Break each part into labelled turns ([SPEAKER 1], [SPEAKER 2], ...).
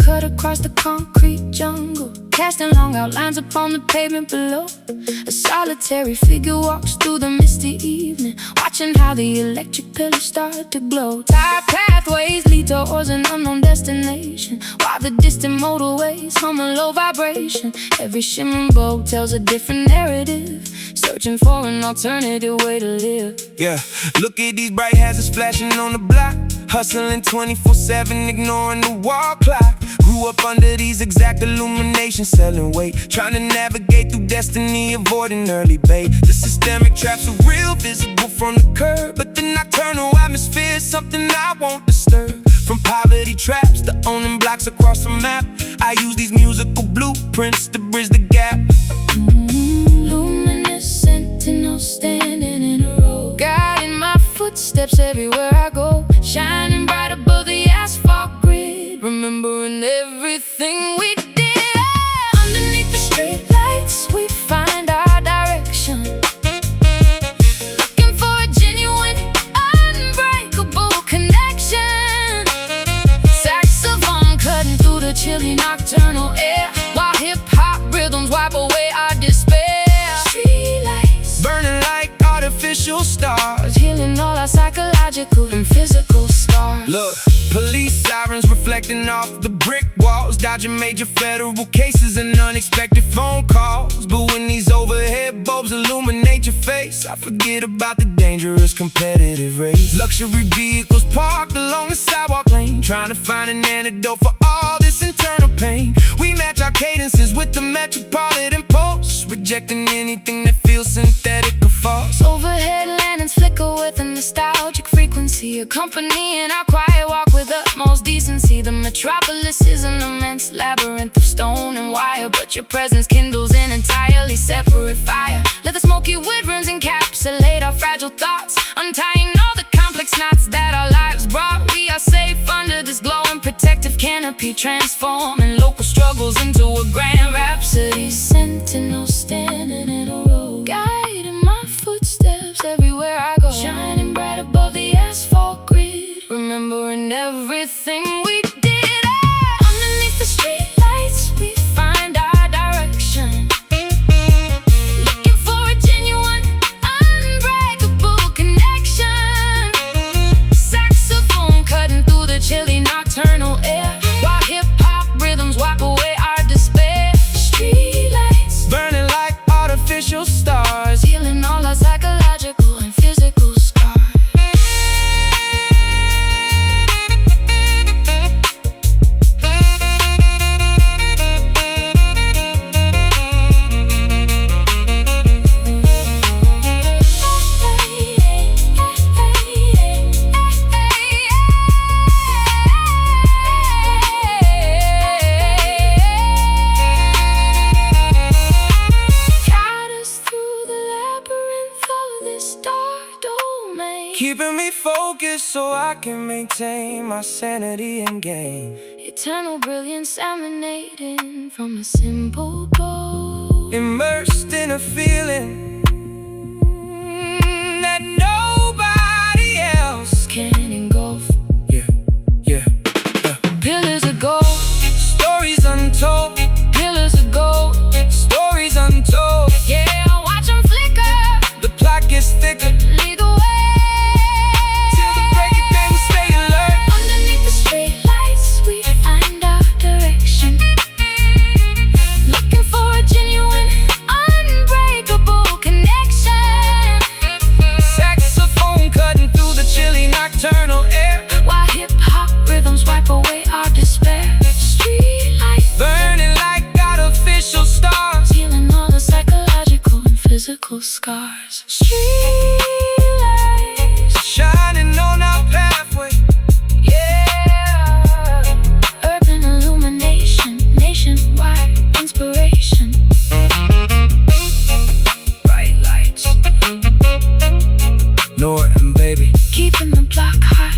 [SPEAKER 1] Cut across the concrete jungle, casting long outlines upon the pavement below. A solitary figure walks through the misty evening, watching how the electric pillars start to glow. Tire pathways lead towards an unknown destination, while the distant motorways hum a low vibration. Every shimmering boat tells a different narrative, searching for an alternative way to live.
[SPEAKER 2] Yeah, look at these bright hazards flashing on the block, hustling 24/7, ignoring the wall clock. Grew up under these exact illuminations, selling weight, trying to navigate through destiny, avoiding early bait. The systemic traps are real, visible from the curb, but the nocturnal atmosphere is something I won't disturb. From poverty traps to owning blocks across the map, I use these musical blueprints to bridge the gap.
[SPEAKER 1] Luminous sentinels standing in a row, guiding my footsteps everywhere I go, shining bright above the asphalt grid, remembering everything we did. Underneath the street lights we find our direction, looking for a genuine, unbreakable connection. Saxophone cutting through the chilly nocturnal air, while hip-hop rhythms wipe away our despair. Street lights
[SPEAKER 2] Burning like artificial stars,
[SPEAKER 1] healing all our psychological and physical scars.
[SPEAKER 2] Look, police sirens reflecting off the brick walls, dodging major federal cases and unexpected phone calls. But when these overhead bulbs illuminate your face, I forget about the dangerous competitive race. Luxury vehicles parked along the sidewalk lane, trying to find an antidote for all this internal pain. We match our cadences with the Metropolitan pulse, rejecting anything that feels synthetic or false.
[SPEAKER 1] Overhead lanterns flicker with a nostalgic frequency, accompanying our quiet walk with utmost decency. The metropolis is an immense labyrinth of stone and wire, but your presence kindles an entirely separate fire. Let the smoky woodrooms encapsulate our fragile thoughts, untying all the complex knots that our lives brought. We are safe under this glowing protective canopy, transforming local struggles into a grand rhapsody. Sentinels standing in a row, guiding my footsteps everywhere I go, shining bright above the asphalt grid, remembering everything we did. Underneath the street lights we find our direction, looking for a genuine, unbreakable connection. Saxophone cutting through the chilly nocturnal air, while hip-hop rhythms wipe away our despair. Street lights
[SPEAKER 2] Burning like artificial stars,
[SPEAKER 1] healing all our psychological and physical scars.
[SPEAKER 2] keeping me focused so I can maintain my sanity and gain
[SPEAKER 1] Eternal brilliance emanating from a simple goal,
[SPEAKER 2] immersed in a feeling that nobody else
[SPEAKER 1] can engulf. Pillars of gold,
[SPEAKER 2] stories untold.
[SPEAKER 1] pillars of gold,
[SPEAKER 2] Stories untold.
[SPEAKER 1] yeah, watch them flicker,
[SPEAKER 2] The plot gets thicker.
[SPEAKER 1] lead the way.
[SPEAKER 2] Till the break of day we stay alert.
[SPEAKER 1] Underneath the street lights we find our direction, looking for a genuine, unbreakable stars, streetlights
[SPEAKER 2] shining on our pathway.
[SPEAKER 1] Yeah, urban illumination, nationwide inspiration. Bright lights,
[SPEAKER 2] Norah and baby,
[SPEAKER 1] keeping the block hot.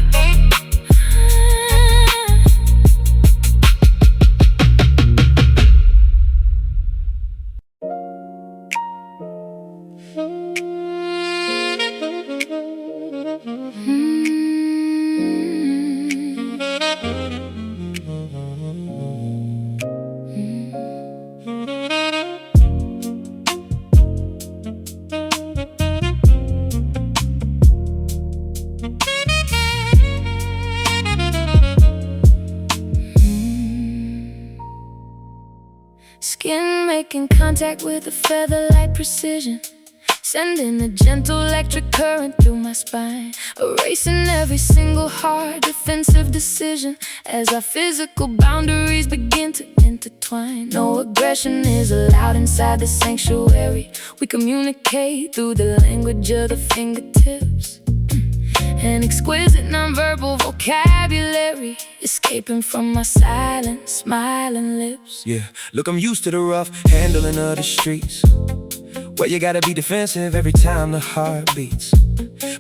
[SPEAKER 1] Skin making contact with a feather-light precision, sending a gentle electric current through my spine, erasing every single hard defensive decision as our physical boundaries begin to intertwine. No aggression is allowed inside the sanctuary. We communicate through the language of the fingertips, an exquisite nonverbal vocabulary escaping from my silent, smiling lips.
[SPEAKER 2] yeah, look, I'm used to the rough handling of the streets, where you gotta be defensive every time the heart beats.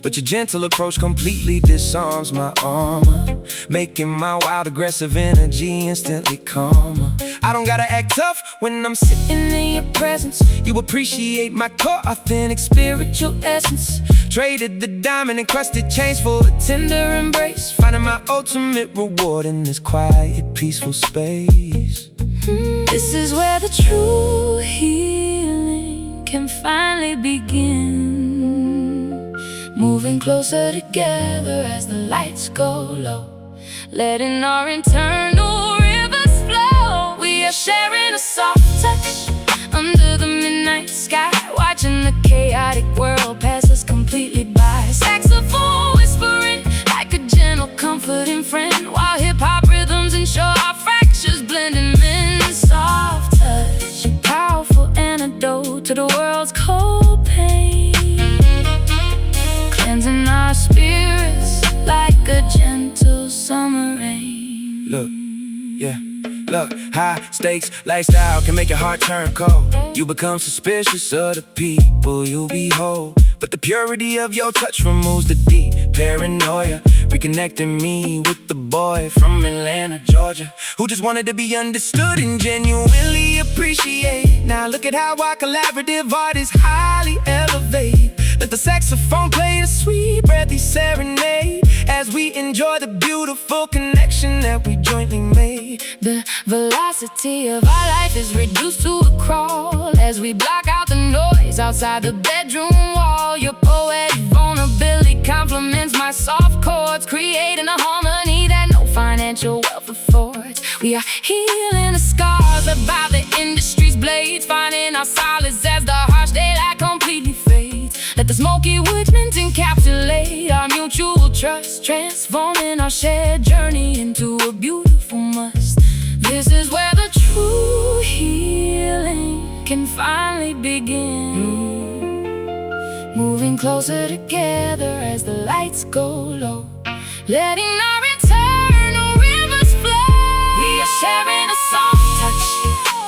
[SPEAKER 2] But your gentle approach completely disarms my armor, making my wild aggressive energy instantly calmer. I don't gotta act tough when I'm sitting in your presence. You appreciate my core, authentic spiritual essence. Traded the diamond encrusted chains for a tender embrace, finding my ultimate reward in this quiet, peaceful space.
[SPEAKER 1] This is where the true healing can finally begin. Moving closer together as the lights go low, letting our internal rivers flow. We are sharing a soft touch under the midnight sky, watching the chaotic world pass us completely by. Saxophone whispering like a gentle comforting friend, while hip-hop rhythms ensure our fractures blending in. Soft touch, a powerful antidote to the world's cold pain, cleansing our spirits like a gentle summer rain.
[SPEAKER 2] Look, yeah, look, high stakes lifestyle can make your heart turn cold. You become suspicious of the people you behold, but the purity of your touch removes the deep paranoia, reconnecting me with the boy from Atlanta, Georgia, who just wanted to be understood and genuinely appreciated. Now look at how our collaborative art is highly elevated. Let the saxophone play the sweet, breathy serenade as we enjoy the beautiful connection that we jointly made.
[SPEAKER 1] The velocity of our life is reduced to a crawl as we block out the noise outside the bedroom wall. Your poetic vulnerability complements my soft chords, creating a harmony that no financial wealth affords. We are healing the scars about the industry's blades, finding our solace as the harsh daylight completely fades. Let the smoky woodsmen encapsulate our mutual trust, transforming our shared journey into a beautiful must. This is where the true healing can finally begin. Moving closer together as the lights go low, letting our eternal rivers flow. We are sharing a soft touch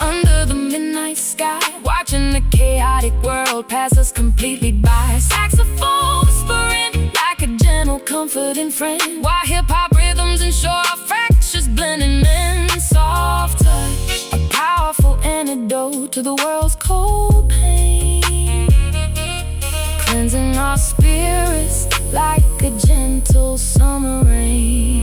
[SPEAKER 1] under the midnight sky, watching the chaotic world pass us completely by. Saxophone whispering like a gentle comforting friend, while hip-hop rhythms ensure our fractures blending in. Soft touch, a powerful antidote to the world's cold pain, cleansing our spirits like a gentle summer rain.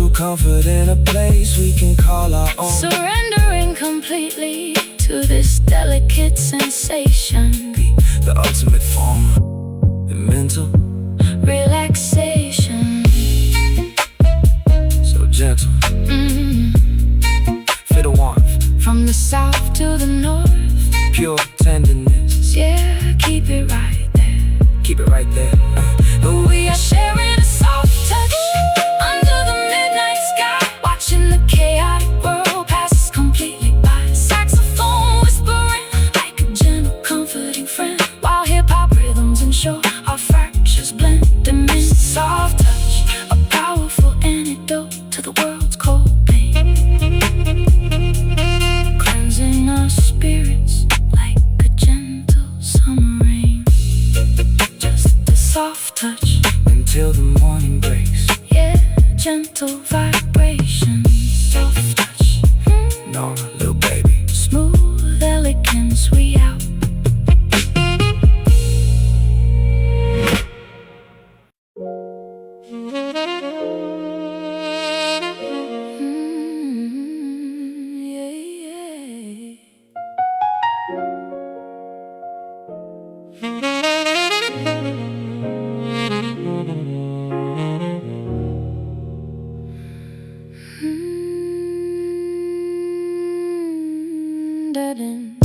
[SPEAKER 2] new comfort in a place we can call our own.
[SPEAKER 1] Surrendering completely to this delicate sensation,
[SPEAKER 2] The ultimate form of mental
[SPEAKER 1] relaxation.
[SPEAKER 2] So gentle, feel the warmth
[SPEAKER 1] From the south to the north,
[SPEAKER 2] pure tenderness.
[SPEAKER 1] yeah, keep it right there.
[SPEAKER 2] Keep it right there.
[SPEAKER 1] We are sharing a soft touch under the midnight sky, watching the chaotic world pass us completely by. Saxophone whispering like a gentle, comforting friend, while hip-hop rhythms ensure our fractures blend them in. Soft touch, a powerful antidote to the world's cold pain, cleansing our spirits like a gentle summer rain. Just a soft touch
[SPEAKER 2] Until the morning breaks.
[SPEAKER 1] yeah, gentle vibrations, soft touch,
[SPEAKER 2] Norah, little baby.
[SPEAKER 1] smooth elegance, we out. Yeah, yeah. Da-dum.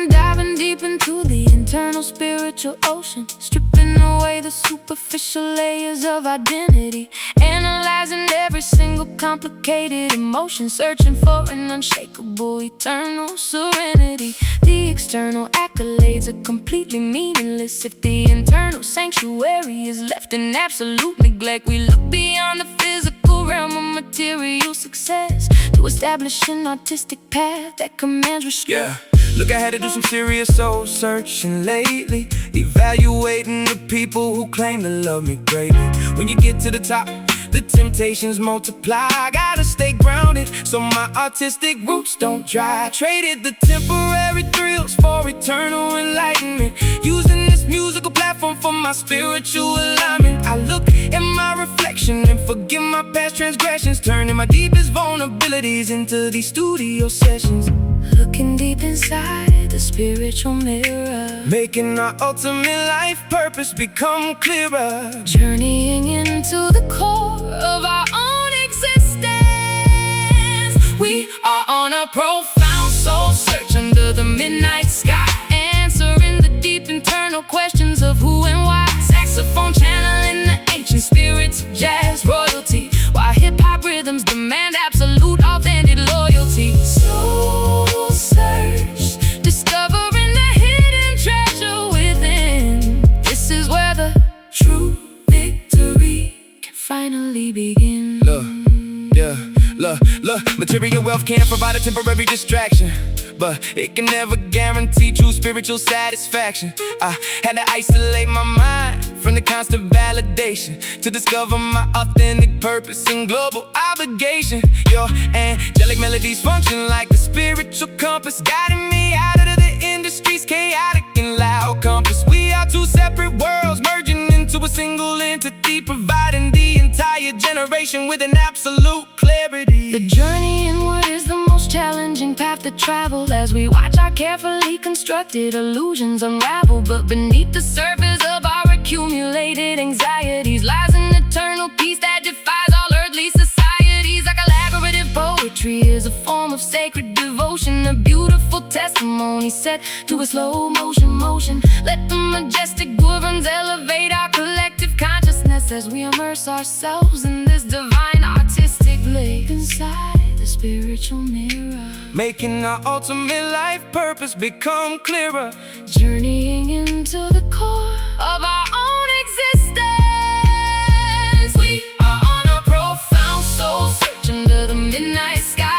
[SPEAKER 1] Diving deep into the internal spiritual ocean, stripping away the superficial layers of identity, analyzing every single complicated emotion, searching for an unshakable eternal serenity. The external accolades are completely meaningless if the internal sanctuary is left in absolute neglect. We look beyond the physical realm of material success to establish an artistic path that commands respect.
[SPEAKER 2] Yeah, look, I had to do some serious soul searching lately, evaluating the people who claim to love me greatly. When you get to the top, the temptations multiply. I gotta stay grounded so my artistic roots don't dry. I traded the temporary thrills for eternal enlightenment, using this musical platform for my spiritual alignment. I look at my reflection and forgive my past transgressions, turning my deepest vulnerabilities into these studio sessions.
[SPEAKER 1] Looking deep inside the spiritual mirror,
[SPEAKER 2] Making our ultimate life purpose become clearer.
[SPEAKER 1] journeying into the core of our own existence. We are on a profound soul search under the midnight sky, answering the deep internal questions of who and why. Saxophone channeling the ancient spirits of jazz royalty, while hip-hop rhythms demand absolute authentic loyalty. Soul search, discovering the hidden treasure within. This is where the true victory can finally begin.
[SPEAKER 2] Look, material wealth can't provide a temporary distraction, but it can never guarantee true spiritual satisfaction. I had to isolate my mind from the constant validation to discover my authentic purpose and global obligation. Your angelic melodies function like a spiritual compass, guiding me out of the industry's chaotic and loud compass. We are two separate worlds merging into a single entity, providing the entire generation with an absolute clarity.
[SPEAKER 1] The journey inward is the most challenging path to travel, as we watch our carefully constructed illusions unravel. But beneath the surface of our accumulated anxieties lies an eternal peace that defies all earthly societies. Our collaborative poetry is a form of sacred devotion, a beautiful testimony set to a slow motion. Let the majestic words elevate our collective consciousness as we immerse ourselves in this divine artistic blaze inside the spiritual mirror,
[SPEAKER 2] Making our ultimate life purpose become clearer.
[SPEAKER 1] journeying into the core of our own existence. We are on a profound soul search under the midnight sky,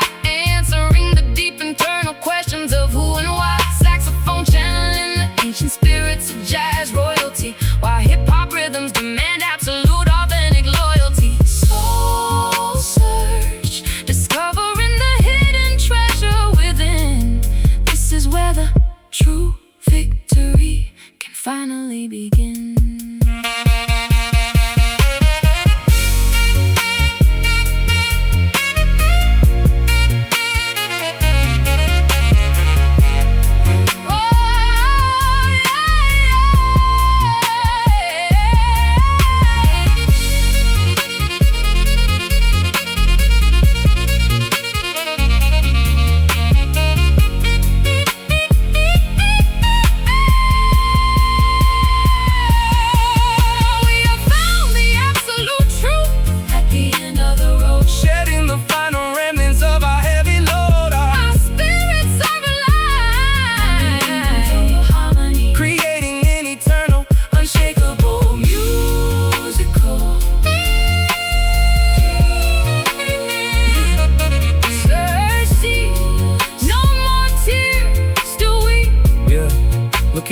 [SPEAKER 1] begin.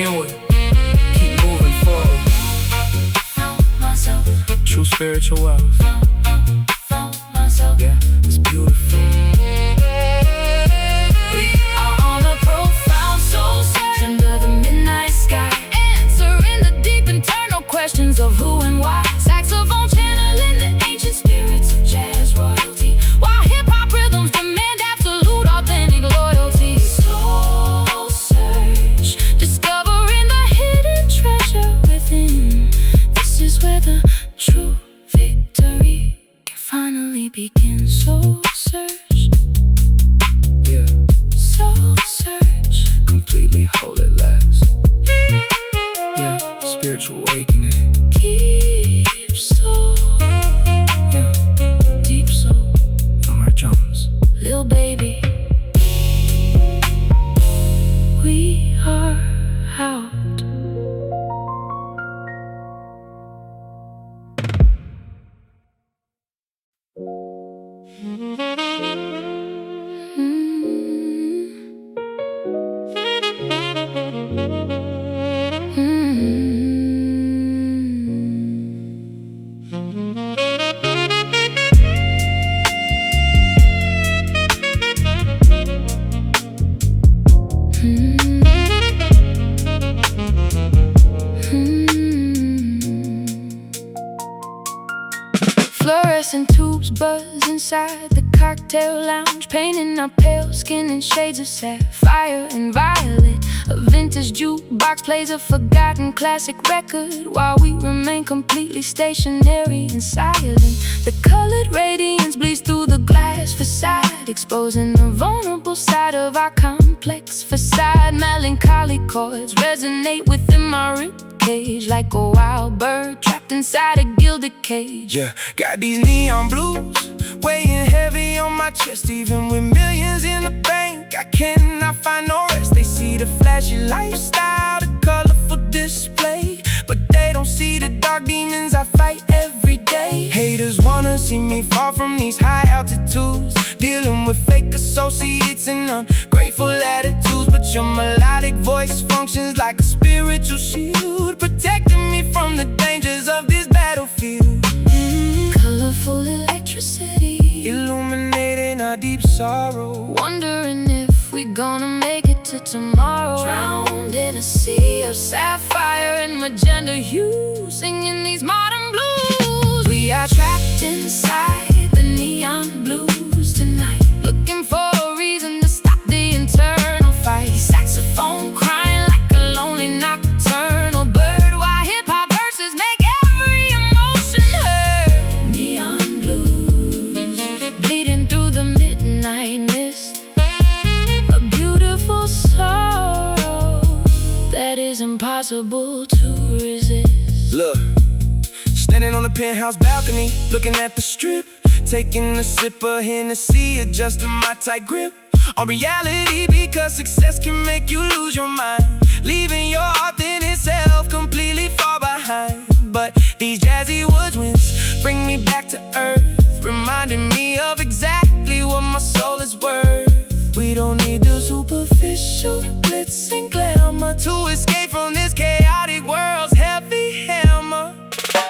[SPEAKER 2] Keep moving forward. True spiritual wealth. Yeah, it's beautiful.
[SPEAKER 1] We are on a profound soul search under the midnight sky, answering the deep internal questions of who and why. Saxophone channeling the ancient spirits of jazz royalty, while hip-hop rhythms demand absolute authentic loyalty. Soul search, discovering the hidden treasure within. This is where the true victory can finally begin. Soul search,
[SPEAKER 2] yeah,
[SPEAKER 1] soul search,
[SPEAKER 2] completely whole at last. Yeah, spiritual awakening.
[SPEAKER 1] deep soul,
[SPEAKER 2] Yeah,
[SPEAKER 1] deep soul,
[SPEAKER 2] Norah Jones.
[SPEAKER 1] little baby. We are out. Fluorescent tubes buzz inside the cocktail lounge, painting our pale skin in shades of sapphire and violet. A vintage jukebox plays a forgotten classic record while we remain completely stationary and silent. The colored radiance bleeds through the glass facade, exposing the vulnerable side of our complex facade. Melancholy chords resonate within my ribcage like a wild bird trapped inside a gilded cage.
[SPEAKER 2] Yeah, got these neon blues weighing heavy on my chest. Even with millions in the bank, I cannot find no rest. They see the flashy lifestyle, the colorful display, but they don't see the dark demons I fight every day. Haters wanna see me fall from these high altitudes, dealing with fake associates and ungrateful attitudes. But your melodic voice functions like a spiritual shield, protecting me from the dangers of this battlefield.
[SPEAKER 1] Colorful electricity,
[SPEAKER 2] Illuminating our deep sorrow,
[SPEAKER 1] wondering if we gonna make it to tomorrow. Drowned in a sea of sapphire and magenta hues, singing these modern blues. We are trapped inside the neon blues tonight, looking for a reason to stop the internal fight. Saxophone crying like a lonely nocturnal bird, while hip-hop verses make every emotion heard. Neon blues bleeding through the midnight mist, a beautiful sorrow that is impossible to resist.
[SPEAKER 2] Look, standing on the penthouse balcony, looking at the strip, taking a sip of Hennessy, adjusting my tight grip on reality, because success can make you lose your mind, leaving your authentic self completely far behind. But these jazzy woodwinds bring me back to earth, reminding me of exactly what my soul is worth. We don't need the superficial glitz and glamour to escape from this chaotic world's heavy hammer.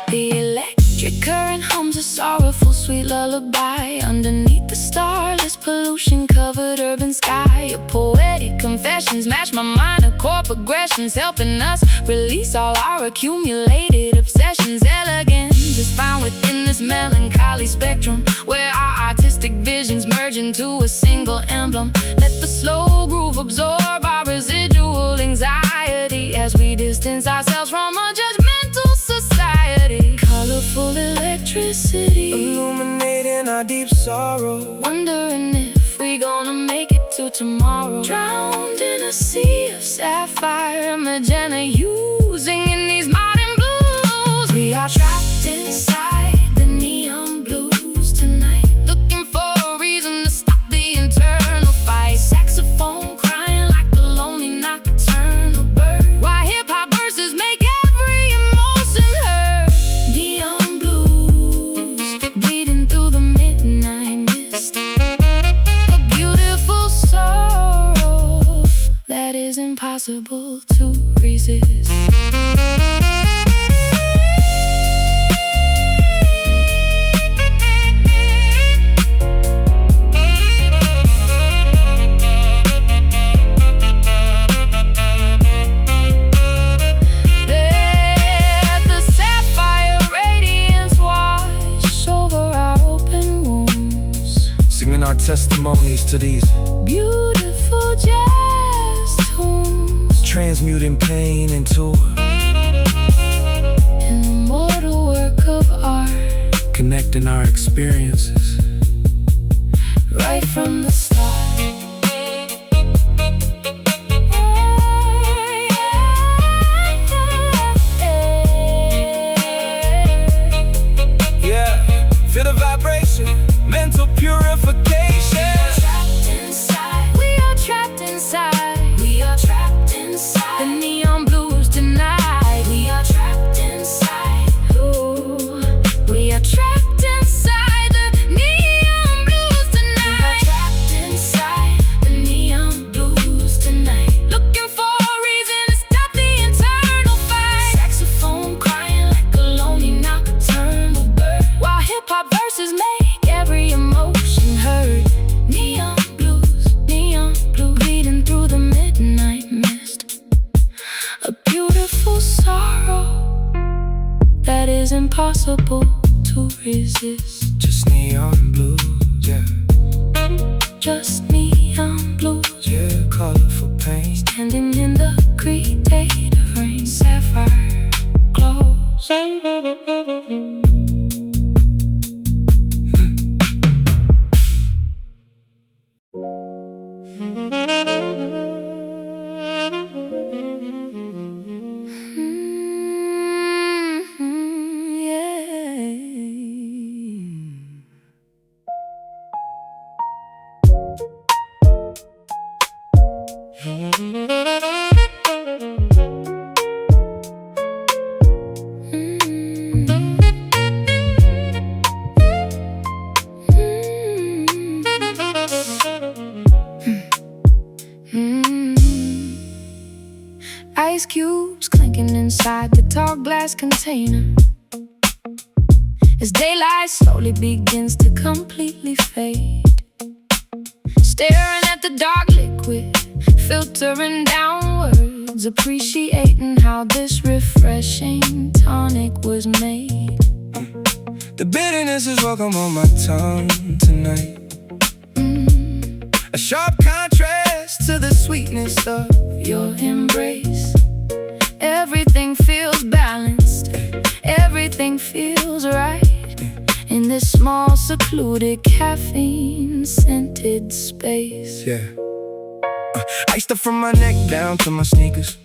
[SPEAKER 1] The electric current hums a sorrowful sweet lullaby underneath the starless, pollution-covered urban sky. Your poetic confessions match my minor chord progressions, helping us release all our accumulated obsessions. Elegance is found within this melancholy spectrum, where our artistic visions merge into a single emblem. Let the slow groove absorb our residual anxiety as we distance ourselves from a judgmental society. Colorful electricity
[SPEAKER 2] illuminating our deep sorrow,
[SPEAKER 1] wondering if we gonna make it to tomorrow. Drowned in a sea of sapphire and magenta, using in these modern blues. We are trapped inside the neon blues tonight, looking for a reason to stop the internal fight. Saxophone crying like a lonely nocturnal bird, while hip-hop verses make every emotion heard. Neon blues bleeding through the midnight mist, a beautiful sorrow that is impossible to resist.
[SPEAKER 2] our testimonies to these
[SPEAKER 1] beautiful jazz tunes,
[SPEAKER 2] transmuting pain into
[SPEAKER 1] an immortal work of art,
[SPEAKER 2] connecting our experiences
[SPEAKER 1] right from the start.
[SPEAKER 2] Yeah, feel the vibration, mental purification.
[SPEAKER 1] Trapped inside, we are trapped inside the neon blues tonight. We are trapped inside, ooh, we are trapped inside the neon blues tonight. We are trapped inside the neon blues tonight, looking for a reason to stop the internal fight. Saxophone crying like a lonely nocturnal bird, while hip-hop verses make every emotion heard. Neon through the midnight mist, a beautiful sorrow that is impossible to resist.
[SPEAKER 2] Just neon blues, yeah.
[SPEAKER 1] Just neon blues,
[SPEAKER 2] yeah. Colorful pain,
[SPEAKER 1] standing in the creative rain. Sapphire close. Ice cubes clinking inside the tall glass container as daylight slowly begins to completely fade. Staring at the dark liquid, filtering downwards, appreciating how this refreshing tonic was made.
[SPEAKER 2] The bitterness is welcome on my tongue tonight. A sharp contrast to the sweetness of
[SPEAKER 1] your embrace. Everything feels balanced, everything feels right in this small, secluded, caffeine-scented space.
[SPEAKER 2] Yeah. Iced up from my neck down to my sneakers.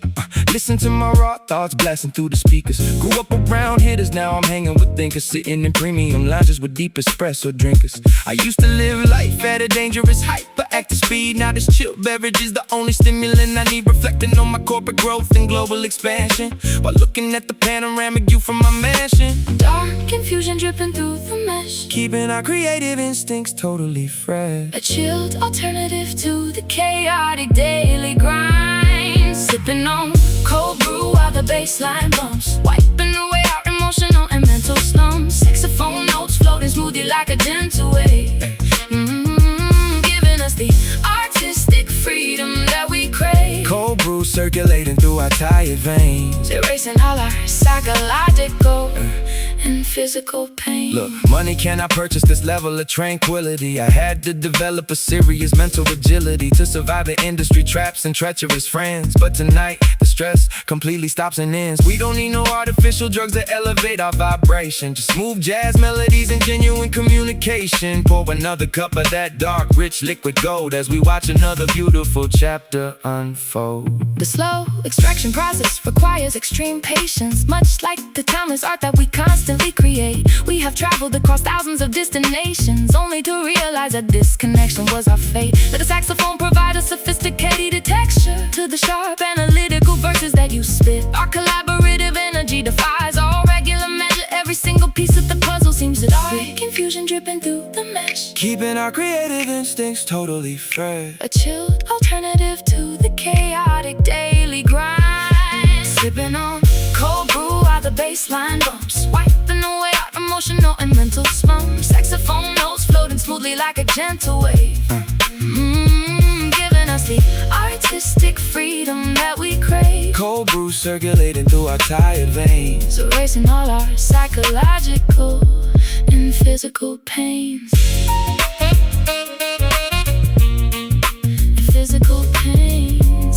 [SPEAKER 2] Listen to my raw thoughts blasting through the speakers. Grew up around hitters, now I'm hanging with thinkers, sitting in premium lounges with deep espresso drinkers. I used to live life at a dangerous hyperactive speed. Now this chill beverage is the only stimulant I need, reflecting on my corporate growth and global expansion, while looking at the panoramic view from my mansion.
[SPEAKER 1] Dark confusion dripping through the mesh,
[SPEAKER 2] keeping our creative instincts totally fresh.
[SPEAKER 1] A chilled alternative to the chaotic daily grind, sipping on cold brew while the baseline bumps, wiping away our emotional and mental slumps. Saxophone notes floating floating smoothly like a gentle wave. Giving us the artistic freedom that we crave.
[SPEAKER 2] Cold brew circulating through our tired veins,
[SPEAKER 1] Erasing all our psychological and physical pain.
[SPEAKER 2] Look, money cannot purchase this level of tranquility. I had to develop a serious mental agility to survive the industry traps and treacherous friends. But tonight, the stress completely stops and ends. We don't need no artificial drugs to elevate our vibration. Just smooth jazz melodies and genuine communication. Pour another cup of that dark, rich liquid gold as we watch another beautiful chapter unfold.
[SPEAKER 1] The slow extraction process requires extreme patience. Much like the timeless art that we constantly create, we have traveled across thousands of distant nations, only to realize that this connection was our fate. Let the saxophone provide a sophisticated texture to the sharp analytical verses that you spit. Our collaborative energy defies all regular measure. Every single piece of the puzzle seems to fit. Confusion dripping through the mesh,
[SPEAKER 2] keeping our creative instincts totally fresh.
[SPEAKER 1] a chilled alternative to the chaotic daily grind. Sipping on cold brew while the bass line bumps, wiping away our emotional and mental slumps. Saxophone notes floating smoothly like a gentle wave. Giving us the artistic freedom that we crave.
[SPEAKER 2] Cold brew circulating through our tired veins,
[SPEAKER 1] Erasing all our psychological and physical pains. Physical pains.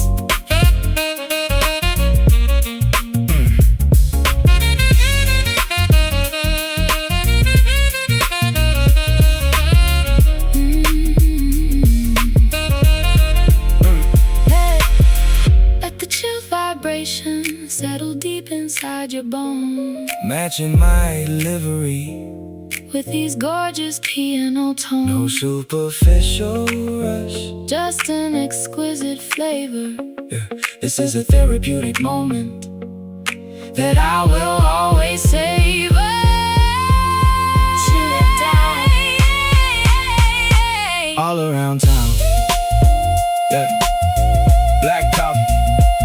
[SPEAKER 1] Settle deep inside your bones,
[SPEAKER 2] matching my livery
[SPEAKER 1] with these gorgeous piano tones.
[SPEAKER 2] no superficial rush.
[SPEAKER 1] Just an exquisite flavor.
[SPEAKER 2] Yeah,
[SPEAKER 1] This is a therapeutic moment that I will always savor. Chill it down.
[SPEAKER 2] all around town. Yeah, black coffee,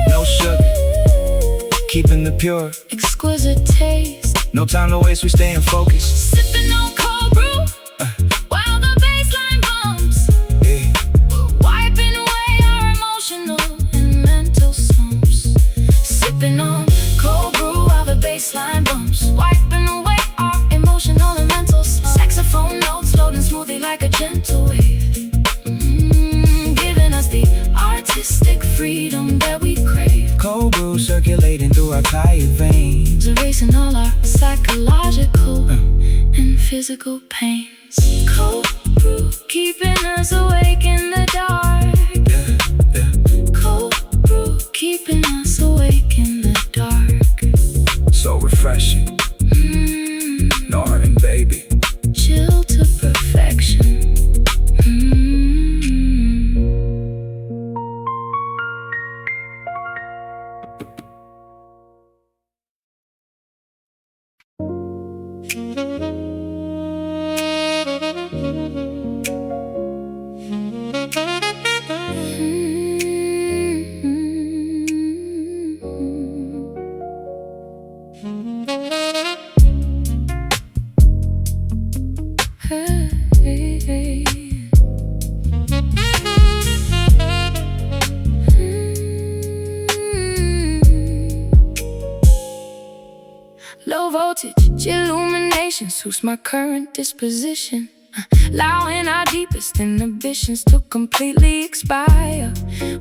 [SPEAKER 2] no sugar, keeping the pure.
[SPEAKER 1] Exquisite taste.
[SPEAKER 2] No time to waste, we staying focused.
[SPEAKER 1] Sipping on cold brew while the bassline bumps,
[SPEAKER 2] Yeah,
[SPEAKER 1] wiping away our emotional and mental slumps. Sipping on cold brew while the bassline bumps, wiping away our emotional and mental slumps. Saxophone notes floating smoothly like a gentle wave. Giving us the artistic freedom that we crave.
[SPEAKER 2] cold brew circulating through our tired veins,
[SPEAKER 1] Erasing all our psychological and physical pains. Cold brew keeping us awake in the dark.
[SPEAKER 2] yeah, yeah.
[SPEAKER 1] Cold brew keeping us awake in the dark.
[SPEAKER 2] So refreshing, Norah and baby.
[SPEAKER 1] Chill to perfection. Low voltage illumination suits my current disposition, allowing our deepest inhibitions to completely expire.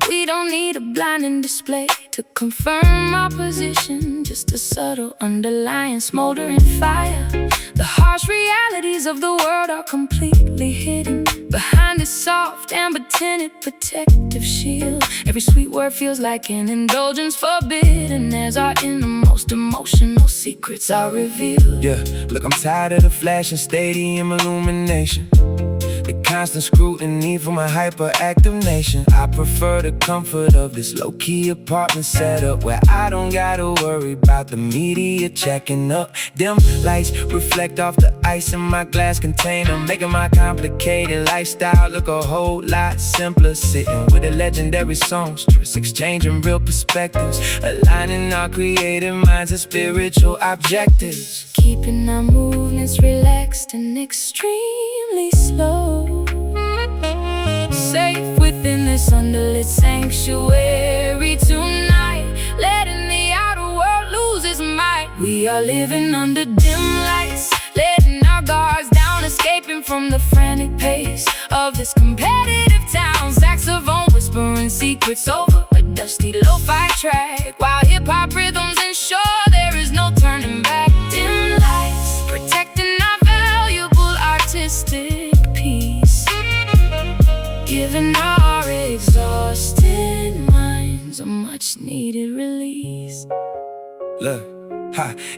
[SPEAKER 1] We don't need a blinding display to confirm our position, just a subtle underlying smoldering fire. The harsh realities of the world are completely hidden behind this soft amber tinted protective shield. Every sweet word feels like an indulgence forbidden as our innermost emotional secrets are revealed.
[SPEAKER 2] Yeah, look, I'm tired of the flashing stadium illumination, the constant scrutiny from a hyperactive nation. I prefer the comfort of this low-key apartment setup where I don't gotta worry about the media checking up. Dim lights reflect off the ice in my glass container, making my complicated lifestyle look a whole lot simpler. Sitting with a legendary songstress, exchanging real perspectives, aligning our creative minds and spiritual objectives.
[SPEAKER 1] keeping our movements relaxed and extremely slow. Safe within this underlit sanctuary tonight, letting the outer world lose its might. We are living under dim lights, letting our guards down, escaping from the frantic pace of this competitive town. Saxophone whispering secrets over a dusty lo-fi track, while hip-hop rhythms ensure there is no turning back. Dim lights protecting our valuable artistic peace, giving our exhausted minds a much-needed release.
[SPEAKER 2] Look,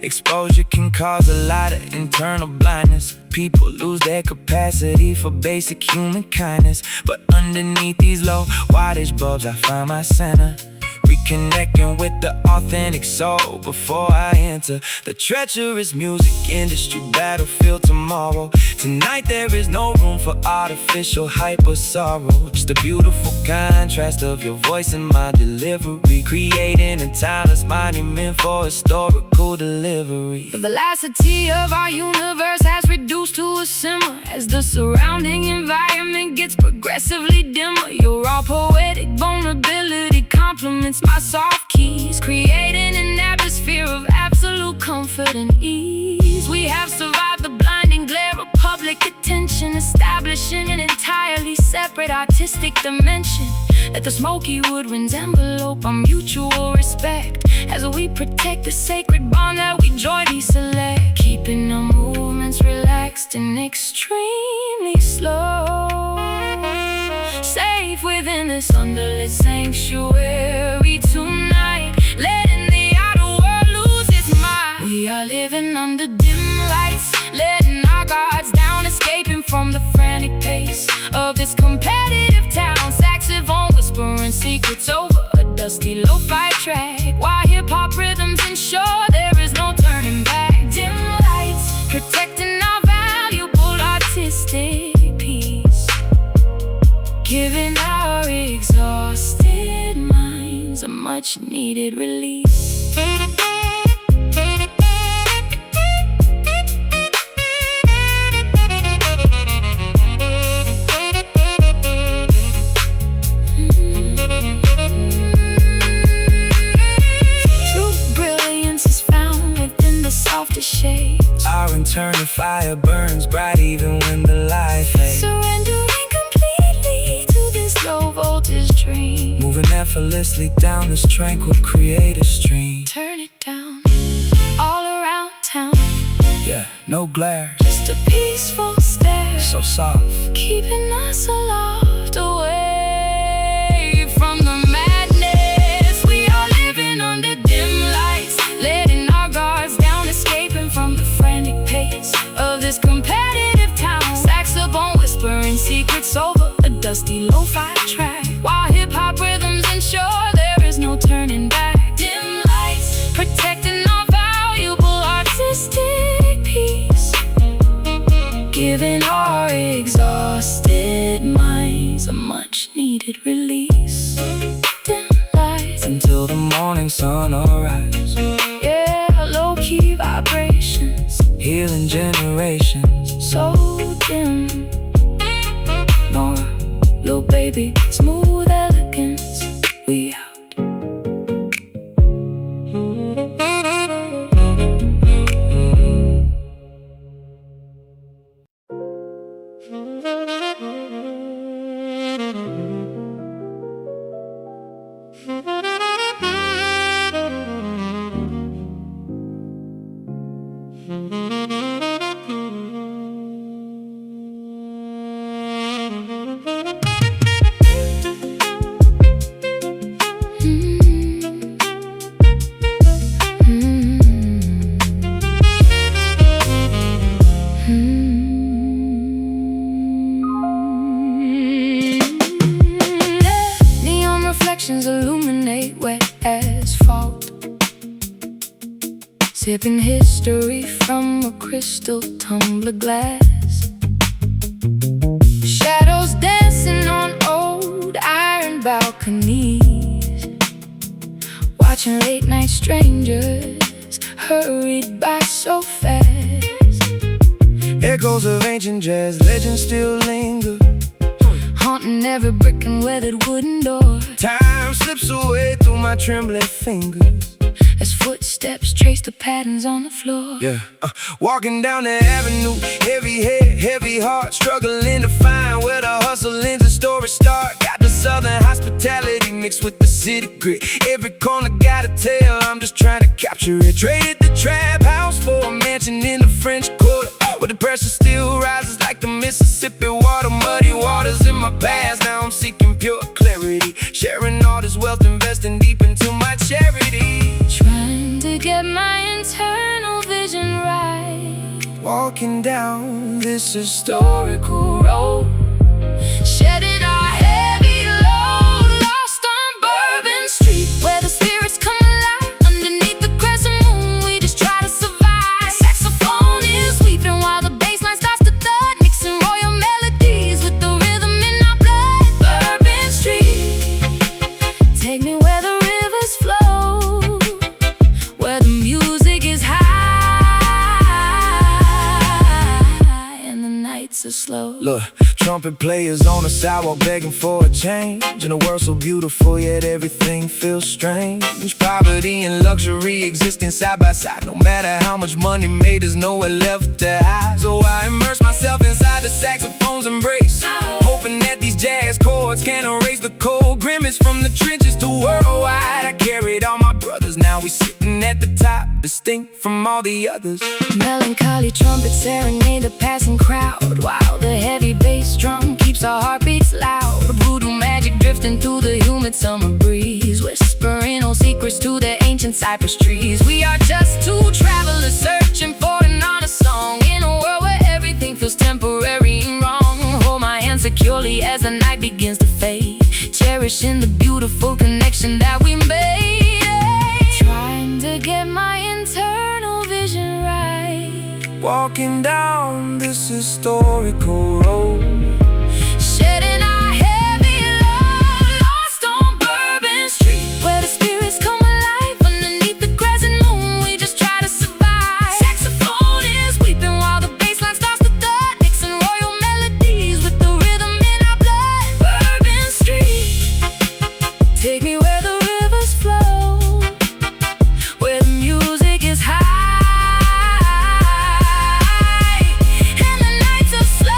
[SPEAKER 2] exposure can cause a lot of internal blindness. People lose their capacity for basic human kindness. But underneath these low wattage bulbs I find my center, reconnecting with the authentic soul before I enter the treacherous music industry battlefield tomorrow. Tonight there is no room for artificial hype or sorrow, just a beautiful contrast of your voice and my delivery, creating a timeless monument for historical delivery.
[SPEAKER 1] The velocity of our universe has reduced to a simmer as the surrounding environment gets progressively dimmer. Your raw poetic vulnerability complements my soft keys, creating an atmosphere of absolute comfort and ease. We have survived the blinding glare of public attention, establishing an entirely separate artistic dimension. Let the smoky woodwinds envelope our mutual respect as we protect the sacred bond that we jointly select, keeping our movements relaxed and extremely slow. Safe within this underlit sanctuary tonight, letting the outer world lose its mind. We are living under dim lights, letting our guards down, escaping from the frantic pace of this competitive town. Saxophone whispering secrets over a dusty lo-fi track, while hip-hop rhythms ensure there is no turning back. Dim lights protecting our valuable artistic peace, giving our exhausted minds a much-needed release. True brilliance is found within the softest shades.
[SPEAKER 2] Our internal fire burns bright even when the light fades.
[SPEAKER 1] Surrendering completely to this low voltage dream,
[SPEAKER 2] Moving effortlessly down this tranquil creative stream.
[SPEAKER 1] turn it down, all around town,
[SPEAKER 2] Yeah, no glare,
[SPEAKER 1] just a peaceful stare,
[SPEAKER 2] so soft.
[SPEAKER 1] keeping us aloft, away from the madness. We are living under dim lights, letting our guards down, escaping from the frantic pace of this competitive town. Saxophone whispering secrets over a dusty lo-fi track, while hip-hop rhythms ensure there is no turning back. Dim lights protecting our valuable artistic peace, giving our exhausted minds a much-needed release. Dim lights
[SPEAKER 2] Until the morning sun arise,
[SPEAKER 1] yeah, low-key vibrations,
[SPEAKER 2] healing generations.
[SPEAKER 1] so dim. Norah, little baby, smooth elegance, we out. Neon reflections illuminate wet asphalt, sipping history from a crystal tumbler glass. Shadows dancing on old iron balconies, watching late night strangers hurried by so fast.
[SPEAKER 2] Echoes of ancient jazz legends still linger,
[SPEAKER 1] haunting every brick and weathered wooden door.
[SPEAKER 2] Time slips away through my trembling fingers
[SPEAKER 1] as footsteps trace the patterns on the floor.
[SPEAKER 2] Walking down the avenue, heavy head, heavy heart, struggling to find where the hustle ends and story start. Got the southern hospitality mixed with the city grit. Every corner got a tale, I'm just trying to capture it. Traded the trap house for a mansion in the French Quarter, where the pressure still rises like the Mississippi water. Muddy waters in my past, now I'm seeking pure clarity. Sharing all this wealth, investing deep into my charity.
[SPEAKER 1] Trying to get my internal vision right,
[SPEAKER 2] walking down this
[SPEAKER 1] historical road, shedding our heavy load. Lost on Bourbon Street, where the spirits come alive. Underneath the crescent moon, we just try to survive. Saxophone is weeping while the bass line starts to thud, mixing royal melodies with the rhythm in our blood. Bourbon Street, take me where the rivers flow, where the music is high and the nights are slow.
[SPEAKER 2] Look, trumpet players on the sidewalk begging for a change. In a world so beautiful, yet everything feels strange. Poverty and luxury existing side by side. No matter how much money made, there's nowhere left to hide. So I immerse myself inside the saxophone's embrace, hoping that these jazz chords can erase the cold grimace from the trenches to worldwide. I carried all my brothers, now we sitting at the top, distinct from all the others.
[SPEAKER 1] Melancholy trumpets serenade the passing crowd, while the heavy bass drum keeps our heartbeats loud. Voodoo magic drifting through the humid summer breeze, whispering old secrets to the ancient cypress trees. We are just two travelers searching for an honest song, in a world where everything feels temporary and wrong. Hold my hand securely as the night begins to fade, cherishing the beautiful connection that we made. Trying to get my internal vision right,
[SPEAKER 2] walking down this historical road,
[SPEAKER 1] shedding our heavy load. Lost on Bourbon Street, where the spirits come alive. Underneath the crescent moon, we just try to survive. Saxophone is weeping while the bass line starts to thud, mixing royal melodies with the rhythm in our blood. Bourbon Street, take me where the rivers flow, where the music is high and the nights are slow.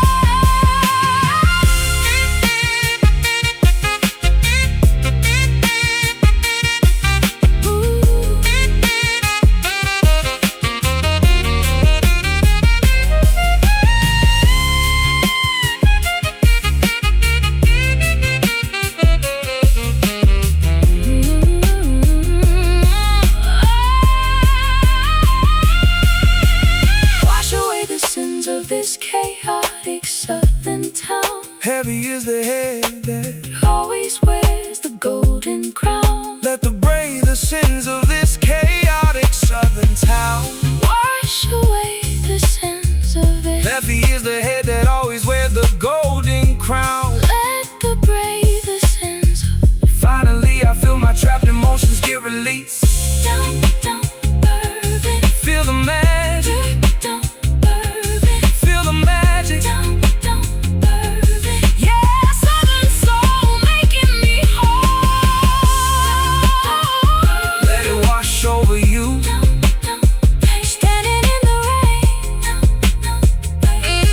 [SPEAKER 1] Wash away the sins of this chaotic southern town.
[SPEAKER 2] Heavy is the head that
[SPEAKER 1] Always wears the golden crown.
[SPEAKER 2] let the brave the sins of this chaotic southern town.
[SPEAKER 1] Wash away the sins of it.
[SPEAKER 2] Heavy is the head that always wears the golden crown.
[SPEAKER 1] Let the brave the sins of it.
[SPEAKER 2] Finally I feel my trapped emotions get released.
[SPEAKER 1] Down, down, Bourbon.
[SPEAKER 2] Feel the magic,
[SPEAKER 1] Down, Bourbon.
[SPEAKER 2] feel the magic.
[SPEAKER 1] Down, down, Bourbon. Yeah, southern soul making me whole.
[SPEAKER 2] Let it wash over you.
[SPEAKER 1] Down, down, babe. Standing in the rain. Down, down, babe.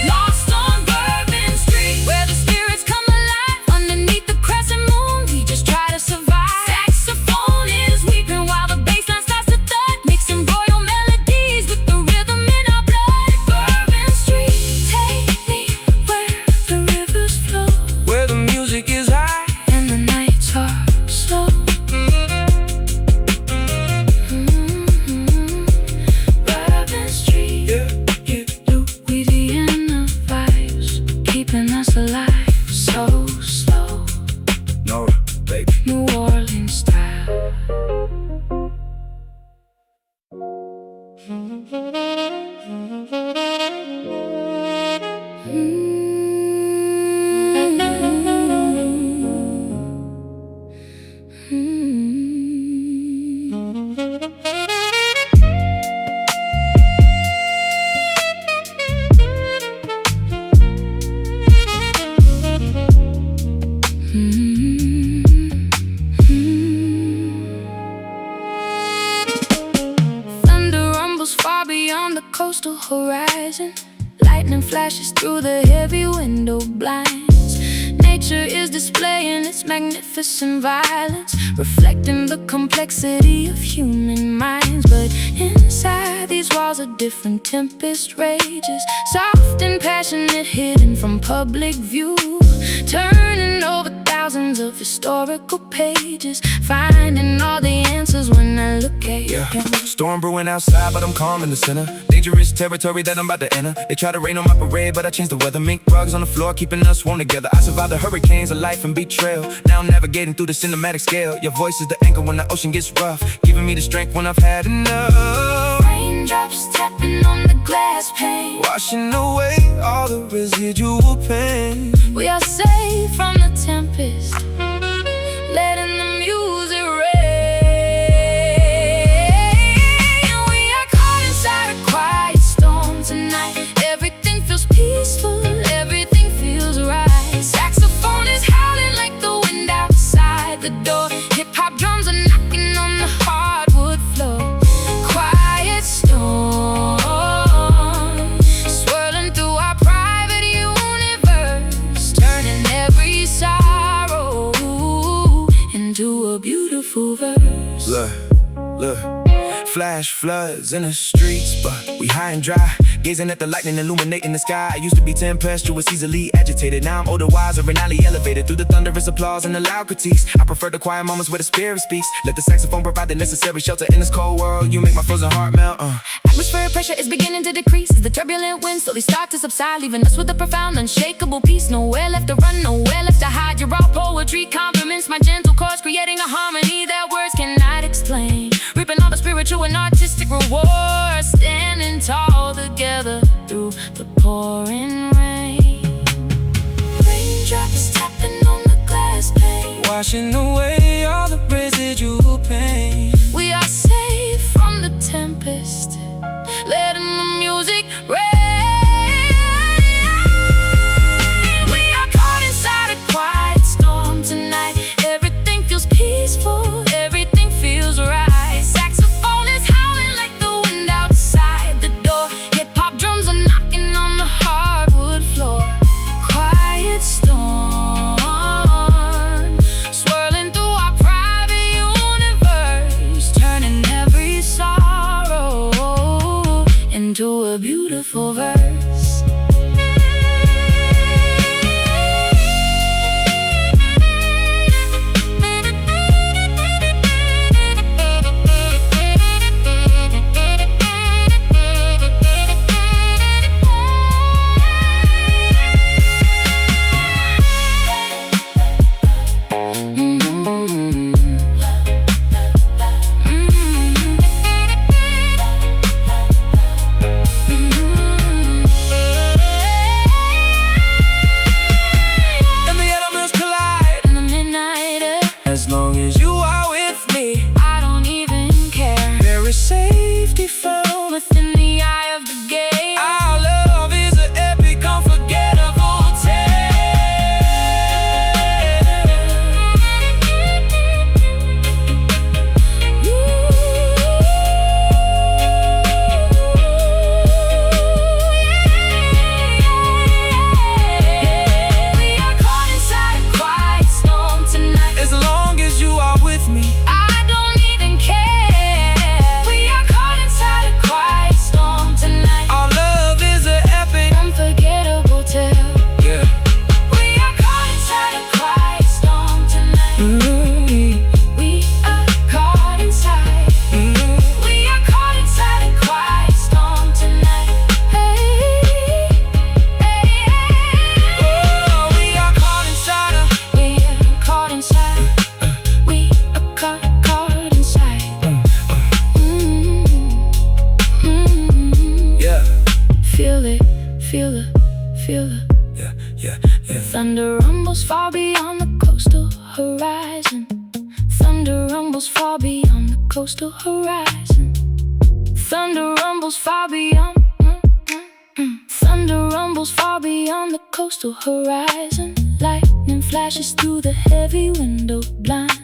[SPEAKER 1] Lost on Bourbon Street, where the spirits come alive. Underneath the crescent moon, we just try to survive. Saxophone is weeping while the bass line starts to thud, mixing royal melodies with the rhythm in our blood. Bourbon Street, take me where the rivers flow,
[SPEAKER 2] Where the music is high
[SPEAKER 1] and the nights are slow. Bourbon Street,
[SPEAKER 2] yeah, yeah.
[SPEAKER 1] Louisiana vibes, keeping us alive so slow.
[SPEAKER 2] Norah, baby.
[SPEAKER 1] New Orleans style. coastal horizon. Lightning flashes through the heavy window blinds. Nature is displaying its magnificent violence, reflecting the complexity of human minds. But inside these walls a different tempest rages, soft and passionate, hidden from public view, turning over thousands of historical pages, finding all the answers when I look at you.
[SPEAKER 2] Storm brewing outside, but I'm calm in the center. Dangerous territory that I'm about to enter. They try to rain on my parade, but I changed the weather. Mink rugs on the floor, keeping us warm together. I survived the hurricanes of life and betrayal. Now I'm navigating through the cinematic scale. Your voice is the anchor when the ocean gets rough, giving me the strength when I've had enough.
[SPEAKER 1] Raindrops tapping on the glass pane,
[SPEAKER 2] washing away all the residual pain.
[SPEAKER 1] we are safe from the tempest, letting the music rain. We are caught inside a quiet storm tonight. Everything feels peaceful, everything feels right. Saxophone is howling like the wind outside the door. Hip-hop drums are knocking on the hardwood floor. Quiet storm swirling through our private universe, turning every sorrow into a beautiful verse.
[SPEAKER 2] Look, flash floods in the streets, but we high and dry, gazing at the lightning illuminating the sky. I used to be tempestuous, easily agitated. Now I'm older, wiser, and highly elevated. Through the thunderous applause and the loud critiques, I prefer the quiet moments where the spirit speaks. Let the saxophone provide the necessary shelter in this cold world. You make my frozen heart melt.
[SPEAKER 1] Atmospheric pressure is beginning to decrease as the turbulent winds slowly start to subside, leaving us with a profound, unshakable peace. Nowhere left to run, nowhere left to hide. Your raw poetry complements my gentle chords, creating a harmony that words cannot explain. Reaping all the spiritual and artistic rewards, standing tall together through the pouring rain. Raindrops tapping on the glass pane,
[SPEAKER 2] Washing away all the residual pain.
[SPEAKER 1] we are safe from the tempest, letting the music rain. We are caught inside a quiet storm tonight. Everything feels peaceful, everything feels right. Saxophone is howling like the wind outside the door. Hip-hop drums are knocking on the hardwood floor. Quiet storm swirling through our private universe, turning every sorrow into a beautiful verse.
[SPEAKER 2] And the elements collide.
[SPEAKER 1] In the midnight air,
[SPEAKER 2] As long as you are with me,
[SPEAKER 1] I don't even care.
[SPEAKER 2] there is safety found
[SPEAKER 1] Within the eye of the gate,
[SPEAKER 2] Our love is an epic, unforgettable tale.
[SPEAKER 1] we are caught inside a quiet storm tonight.
[SPEAKER 2] As long as you are with me,
[SPEAKER 1] I don't even care. We are caught inside a quiet storm tonight.
[SPEAKER 2] our love is an epic.
[SPEAKER 1] Unforgettable tale.
[SPEAKER 2] Yeah.
[SPEAKER 1] We are caught inside a quiet storm tonight. We are caught inside. We are caught inside a quiet storm tonight. Hey, hey,
[SPEAKER 2] Oh, we are caught inside a
[SPEAKER 1] we are caught inside. We are caught inside.
[SPEAKER 2] yeah,
[SPEAKER 1] Feel it, feel it, feel it.
[SPEAKER 2] yeah.
[SPEAKER 1] Thunder rumbles far beyond the coastal horizon. Thunder rumbles far beyond the coastal horizon. Thunder rumbles far beyond. Thunder rumbles far beyond the coastal horizon. Lightning flashes through the heavy window blinds.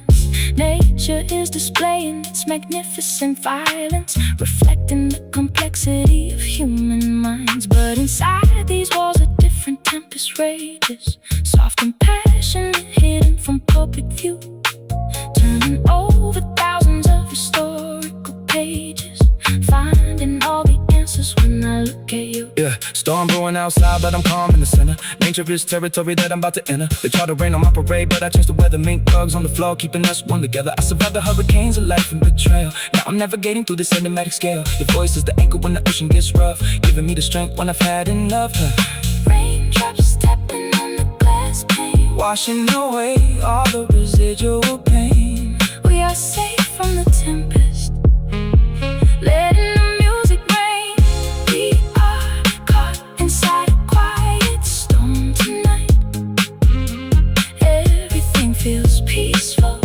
[SPEAKER 1] Nature is displaying its magnificent violence, reflecting the complexity of human minds. But inside these walls a different tempest rages, soft and passionate, hidden from public view, turning over thousands of historical pages, finding all the answers when I look at you.
[SPEAKER 2] Yeah, storm brewing outside, but I'm calm in the center. Nature is territory that I'm about to enter. They try to rain on my parade, but I changed the weather. Mink bugs on the floor, keeping us one together. I survived the hurricanes of life and betrayal. Now I'm navigating through this cinematic scale. Your voice is the anchor when the ocean gets rough, giving me the strength when I've had enough.
[SPEAKER 1] Raindrops stepping on the glass pane,
[SPEAKER 2] Washing away all the residual pain.
[SPEAKER 1] we are safe from the tempest, letting the music rain. We are caught inside a quiet storm tonight. Everything feels peaceful,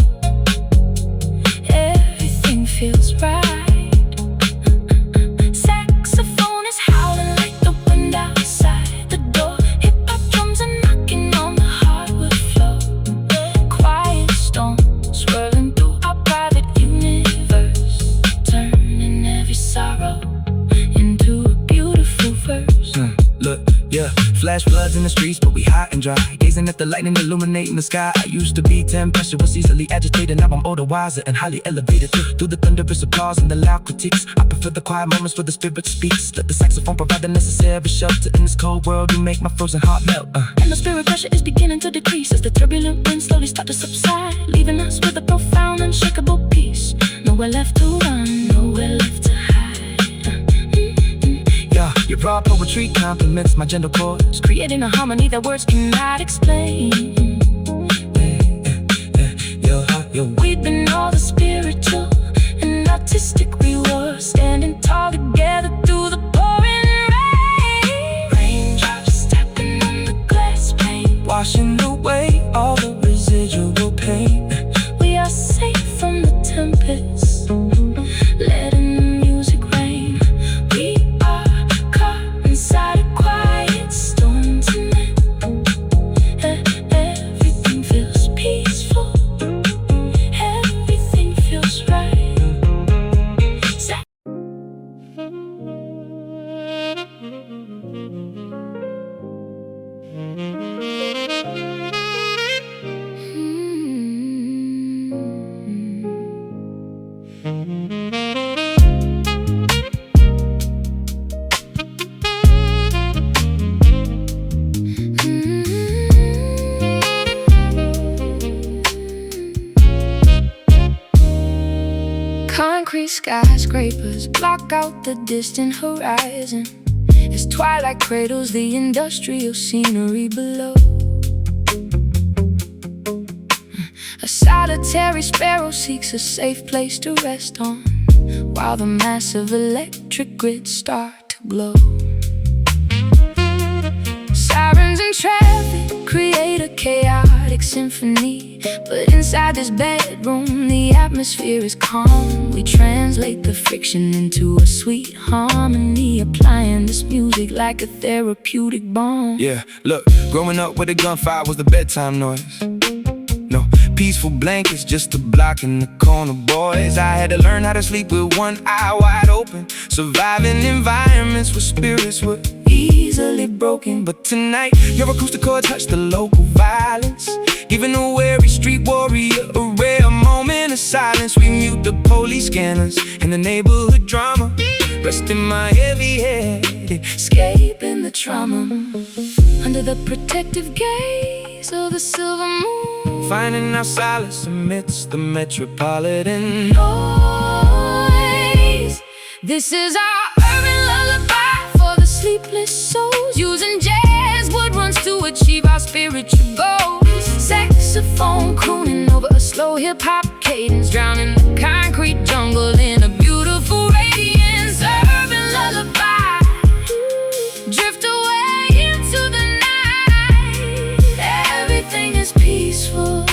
[SPEAKER 1] everything feels right. Saxophone is howling like the wind outside the door. Hip-hop drums are knocking on the hardwood floor. Quiet storm swirling through our private universe, turning every sorrow into a beautiful verse.
[SPEAKER 2] Look, yeah, flash floods in the streets, but we hot and dry. Gazing at the lightning illuminating the sky. I used to be tempestuous, easily agitated. Now I'm older, wiser, and highly elevated. Through the thunderous applause and the loud critiques, I prefer the quiet moments where the spirit speaks. Let the saxophone provide the necessary shelter in this cold world. You make my frozen heart melt.
[SPEAKER 1] And the spirit pressure is beginning to decrease as the turbulent winds slowly start to subside, leaving us with a profound, unshakable peace. Nowhere left to run, nowhere left to hide.
[SPEAKER 2] Yeah, your raw poetry complements my gentle chords,
[SPEAKER 1] Creating a harmony that words cannot explain.
[SPEAKER 2] Yo.
[SPEAKER 1] We've been all the spiritual and artistic we were, standing tall together through the pouring rain. Raindrops stepping on the glass pane,
[SPEAKER 2] Washing away all the residual pain.
[SPEAKER 1] we are safe from the tempest, letting the music rain. We are caught inside a quiet storm tonight. Everything feels peaceful, everything feels right. Concrete skyscrapers block out the distant horizon as twilight cradles the industrial scenery below. A solitary sparrow seeks a safe place to rest on, while the massive electric grids start to glow. Sirens and traffic create a chaotic symphony, but inside this bedroom the atmosphere is calm. We translate the friction into a sweet harmony, applying this music like a therapeutic balm.
[SPEAKER 2] Yeah, look, growing up with a gunfire was the bedtime noise. No peaceful blankets, just a block in the corner, boys. I had to learn how to sleep with one eye wide open, surviving environments where spirits were easily broken. But tonight, your acoustic chord touched the local violence, giving a weary street warrior a rare moment of silence. We mute the police scanners and the neighborhood drama, resting my heavy head,
[SPEAKER 1] Escaping the trauma under the protective gaze of the silver moon,
[SPEAKER 2] finding our solace amidst the metropolitan
[SPEAKER 1] noise. This is our urban lullaby for the sleepless souls, using jazz wood runs to achieve our spiritual goals. Saxophone crooning over a slow hip-hop cadence, drowning the concrete jungle in a beautiful radiance. Urban lullaby, drift away into the night. Everything is peaceful,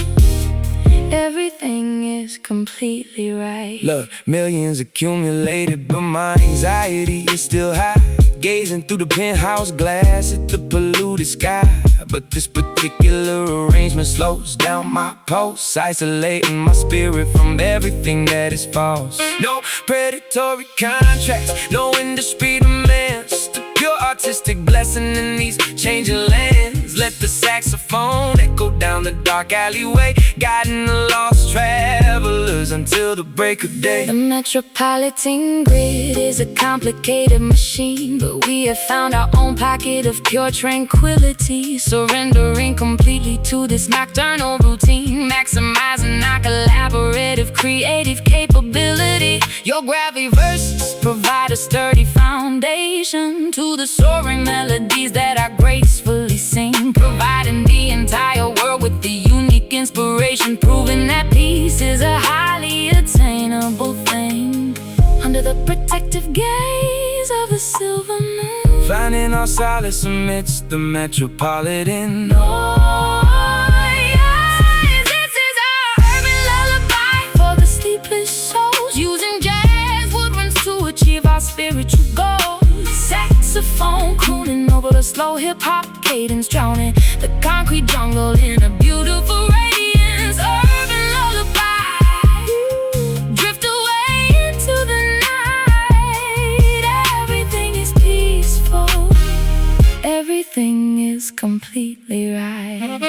[SPEAKER 1] everything is completely right.
[SPEAKER 2] Look, millions accumulated, but my anxiety is still high. gazing through the penthouse glass at the polluted sky. But this particular arrangement slows down my pulse, isolating my spirit from everything that is false. No predatory contracts, no industry demands, the pure artistic blessing in these changing lands. Let the saxophone echo down the dark alleyway, guiding the lost travelers until the break of day.
[SPEAKER 1] The Metropolitan grid is a complicated machine, but we have found our own pocket of pure tranquility, surrendering completely to this nocturnal routine, maximizing our collaborative creative capability. Your gravity verses provide a sturdy foundation to the soaring melodies that I gracefully sing, providing the entire world with the unique inspiration, proving that peace is a highly attainable thing under the protective gaze of a silver moon,
[SPEAKER 2] finding our solace amidst the metropolitan
[SPEAKER 1] noise. This is our urban lullaby for the sleepless souls, using jazz woodwinds to achieve our spiritual goals. Saxophone crooning over the slow hip-hop cadence, drowning the concrete jungle in a beautiful radiance. Urban lullaby, drift away into the night. Everything is peaceful, everything is completely right.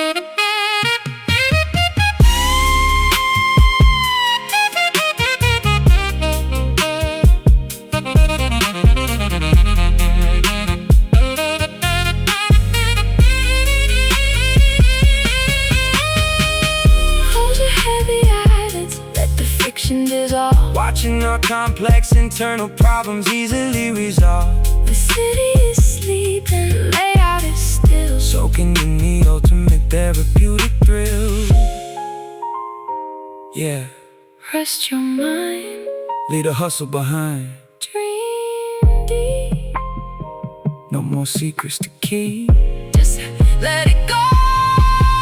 [SPEAKER 2] Watching our complex internal problems easily resolved.
[SPEAKER 1] The city is sleeping, layout is still,
[SPEAKER 2] soaking in the ultimate therapeutic thrill. Yeah,
[SPEAKER 1] rest your mind,
[SPEAKER 2] leave the hustle behind,
[SPEAKER 1] dream deep,
[SPEAKER 2] no more secrets to keep,
[SPEAKER 1] just let it go.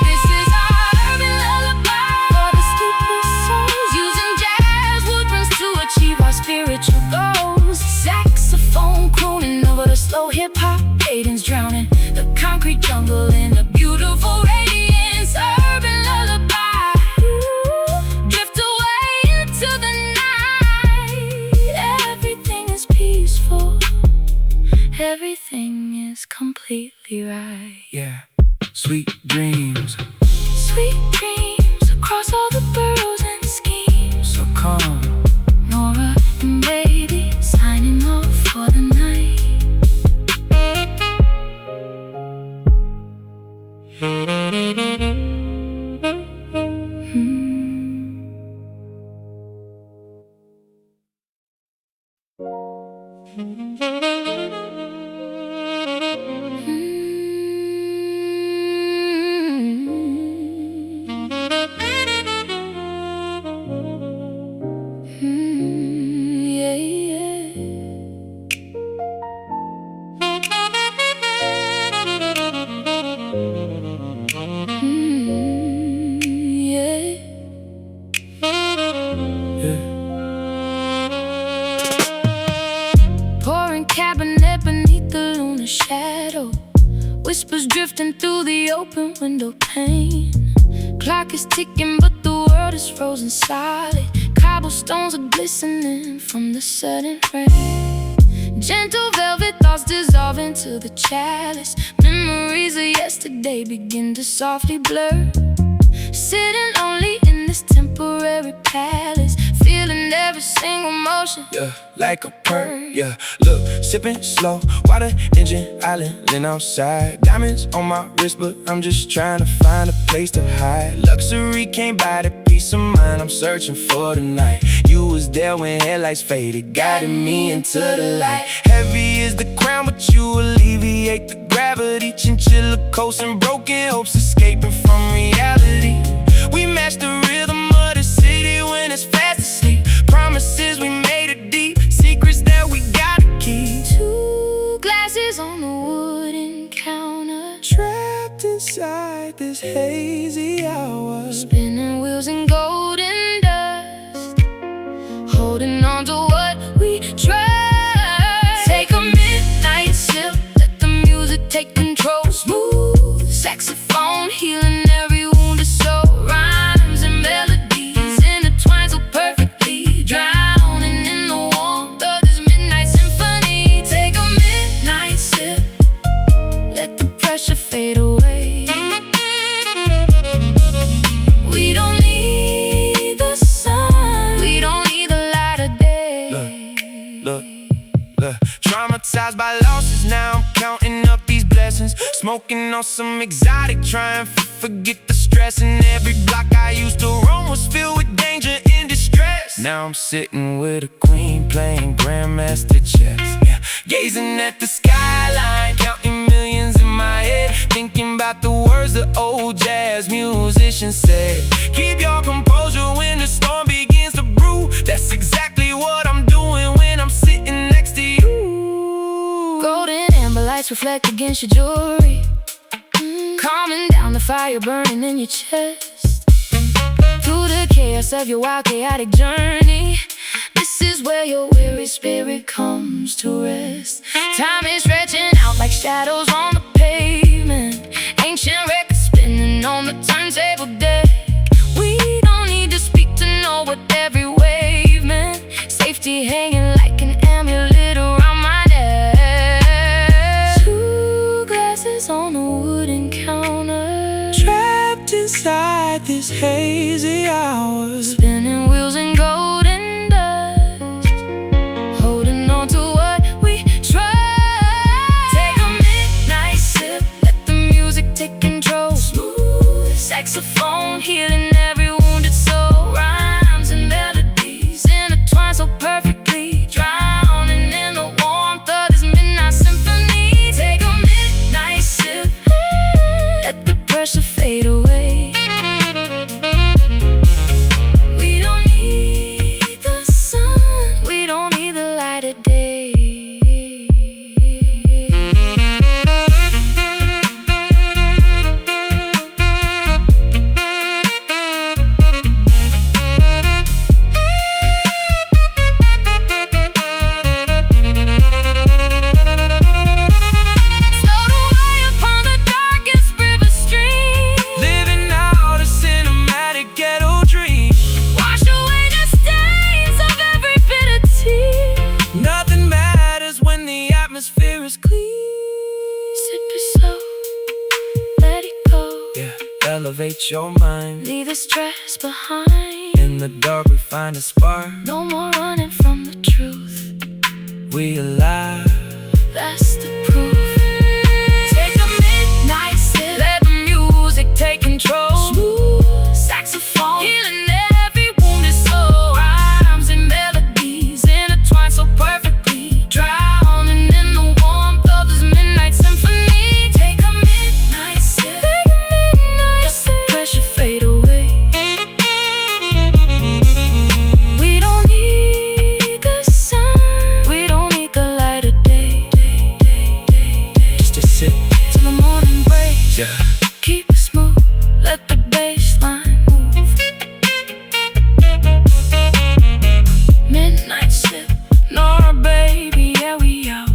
[SPEAKER 1] This is our urban lullaby for the sleepless souls, using jazz woodwinds to achieve our spiritual goals. Saxophone crooning over the slow hip-hop cadence, drowning the concrete jungle in a beautiful radiance. Urban lullaby, drift away into the night. Everything is peaceful, everything is completely right.
[SPEAKER 2] Yeah, sweet dreams,
[SPEAKER 1] sweet dreams across all the boroughs and schemes.
[SPEAKER 2] So calm,
[SPEAKER 1] Norah and baby signing off for the night. Yeah, yeah. Yeah. Pouring cabinet beneath the lunar shadow, whispers drifting through the open window pane. Clock is ticking but the world is frozen solid. Cobblestones are glistening from the sudden rain. Gentle velvet thoughts dissolve into the chalice. Memories of yesterday begin to softly blur. Sitting lonely in this temporary palace, feeling every single motion,
[SPEAKER 2] yeah, like a perk, yeah. Look, sipping slow, water engine island outside. Diamonds on my wrist, but I'm just trying to find a place to hide. Luxury can't buy the peace of mind I'm searching for tonight. You was there when headlights faded, guiding me into the light. Heavy is the crown, but you alleviate the gravity. Chinchilla coast and broken hopes escaping from reality. We match the rhythm of the city when it's fast asleep. Promises we made are deep, secrets that we gotta keep.
[SPEAKER 1] Two glasses on the wooden counter,
[SPEAKER 2] trapped inside this hazy hour.
[SPEAKER 1] spinning wheels and golden dust, holding on to what we trust. Take a midnight
[SPEAKER 2] paralyzed by losses. Now I'm counting up these blessings, smoking on some exotic, trying to forget the stress. And every block I used to roam was filled with danger and distress. Now I'm sitting with a queen playing grandmaster chess, yeah. Gazing at the skyline, counting millions in my head, thinking about the words the old jazz musicians said. Keep your composure when the storm begins to brew. That's exactly what I'm doing when I'm sitting next to you.
[SPEAKER 1] Golden amber lights reflect against your jewelry, calming down the fire burning in your chest. Through the chaos of your wild chaotic journey, this is where your weary spirit comes to rest. Time is stretching out like shadows on the pavement, ancient records spinning on the turntable deck. We don't need to speak to know what every wave meant. Safety hanging like an amulet around my neck. Two glasses on a wooden counter,
[SPEAKER 2] Trapped inside this hazy hour,
[SPEAKER 1] spinning wheels and golden dust, holding on to what we trust. Take a midnight sip, let the music take control. Smooth saxophone healing every wounded soul. Rhymes and melodies intertwine so perfectly, drowning in the warmth of this midnight symphony. Take a midnight sip, let the pressure fade away. We don't need the sun, we don't need the light of day. Float away upon the darkest river stream,
[SPEAKER 2] living out a cinematic ghetto dream.
[SPEAKER 1] wash away the stains of every bitter tear.
[SPEAKER 2] Nothing matters when the atmosphere is clean.
[SPEAKER 1] Sip it slow, let it go.
[SPEAKER 2] Yeah, elevate your mind.
[SPEAKER 1] Leave the stress behind.
[SPEAKER 2] In the dark we find a spark.
[SPEAKER 1] No more running from the truth,
[SPEAKER 2] We alive.
[SPEAKER 1] that's the proof. Take a midnight sip, let the music take control. Smooth saxophone healing every wounded soul. Rhymes and melodies intertwine so perfectly, drowning in the warmth of this midnight symphony. Take a midnight sip, let the pressure fade away. We don't need the sun, we don't need the light of day.
[SPEAKER 2] Just a sip.
[SPEAKER 1] Till the morning breaks,
[SPEAKER 2] Yeah.
[SPEAKER 1] keep it smooth, let the bass line move. Midnight sip, Norah baby, yeah we out.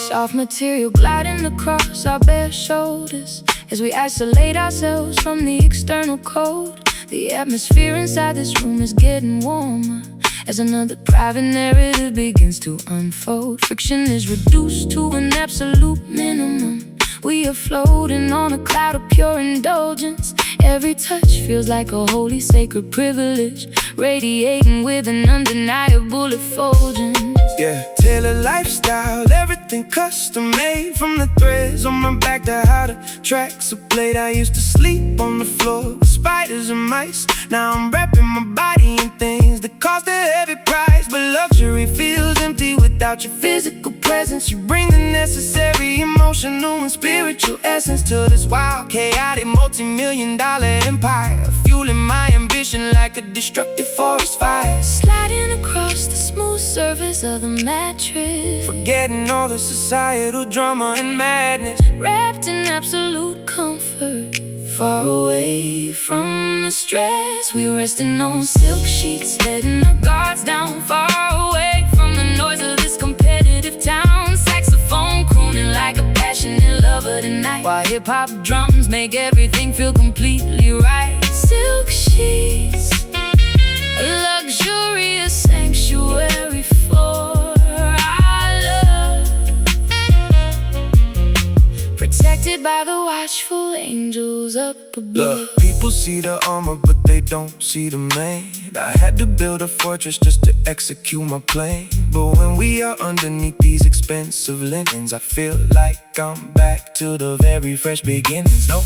[SPEAKER 1] Soft material gliding across our bare shoulders as we isolate ourselves from the external cold. The atmosphere inside this room is getting warmer as another private narrative begins to unfold. Friction is reduced to an absolute minimum. We are floating on a cloud of pure indulgence. Every touch feels like a holy sacred privilege, radiating with an undeniable effulgence.
[SPEAKER 2] Yeah, tailored lifestyle, everything custom made. From the threads on my back to how the tracks are played. I used to sleep on the floor with spiders and mice. Now I'm wrapping my body in things that cost a heavy price. But luxury feels empty without your physical presence. You bring the necessary emotional and spiritual essence to this wild, chaotic, multi-million-dollar empire, fueling my ambition like a destructive forest fire.
[SPEAKER 1] Sliding across the smooth surface of the mattress,
[SPEAKER 2] forgetting all the societal drama and madness,
[SPEAKER 1] wrapped in absolute comfort, far away from the stress. We resting on silk sheets, letting our guards down, far away from the noise of this competitive town. Saxophone crooning like a passionate lover tonight, while hip-hop drums make everything feel completely right. Silk sheets, a luxurious sanctuary for our love, protected by the watchful angels up above.
[SPEAKER 2] Look, people see the armor, but they don't see the man. I had to build a fortress just to execute my plan. But when we are underneath these expensive linens, I feel like I'm back to the very fresh beginnings. No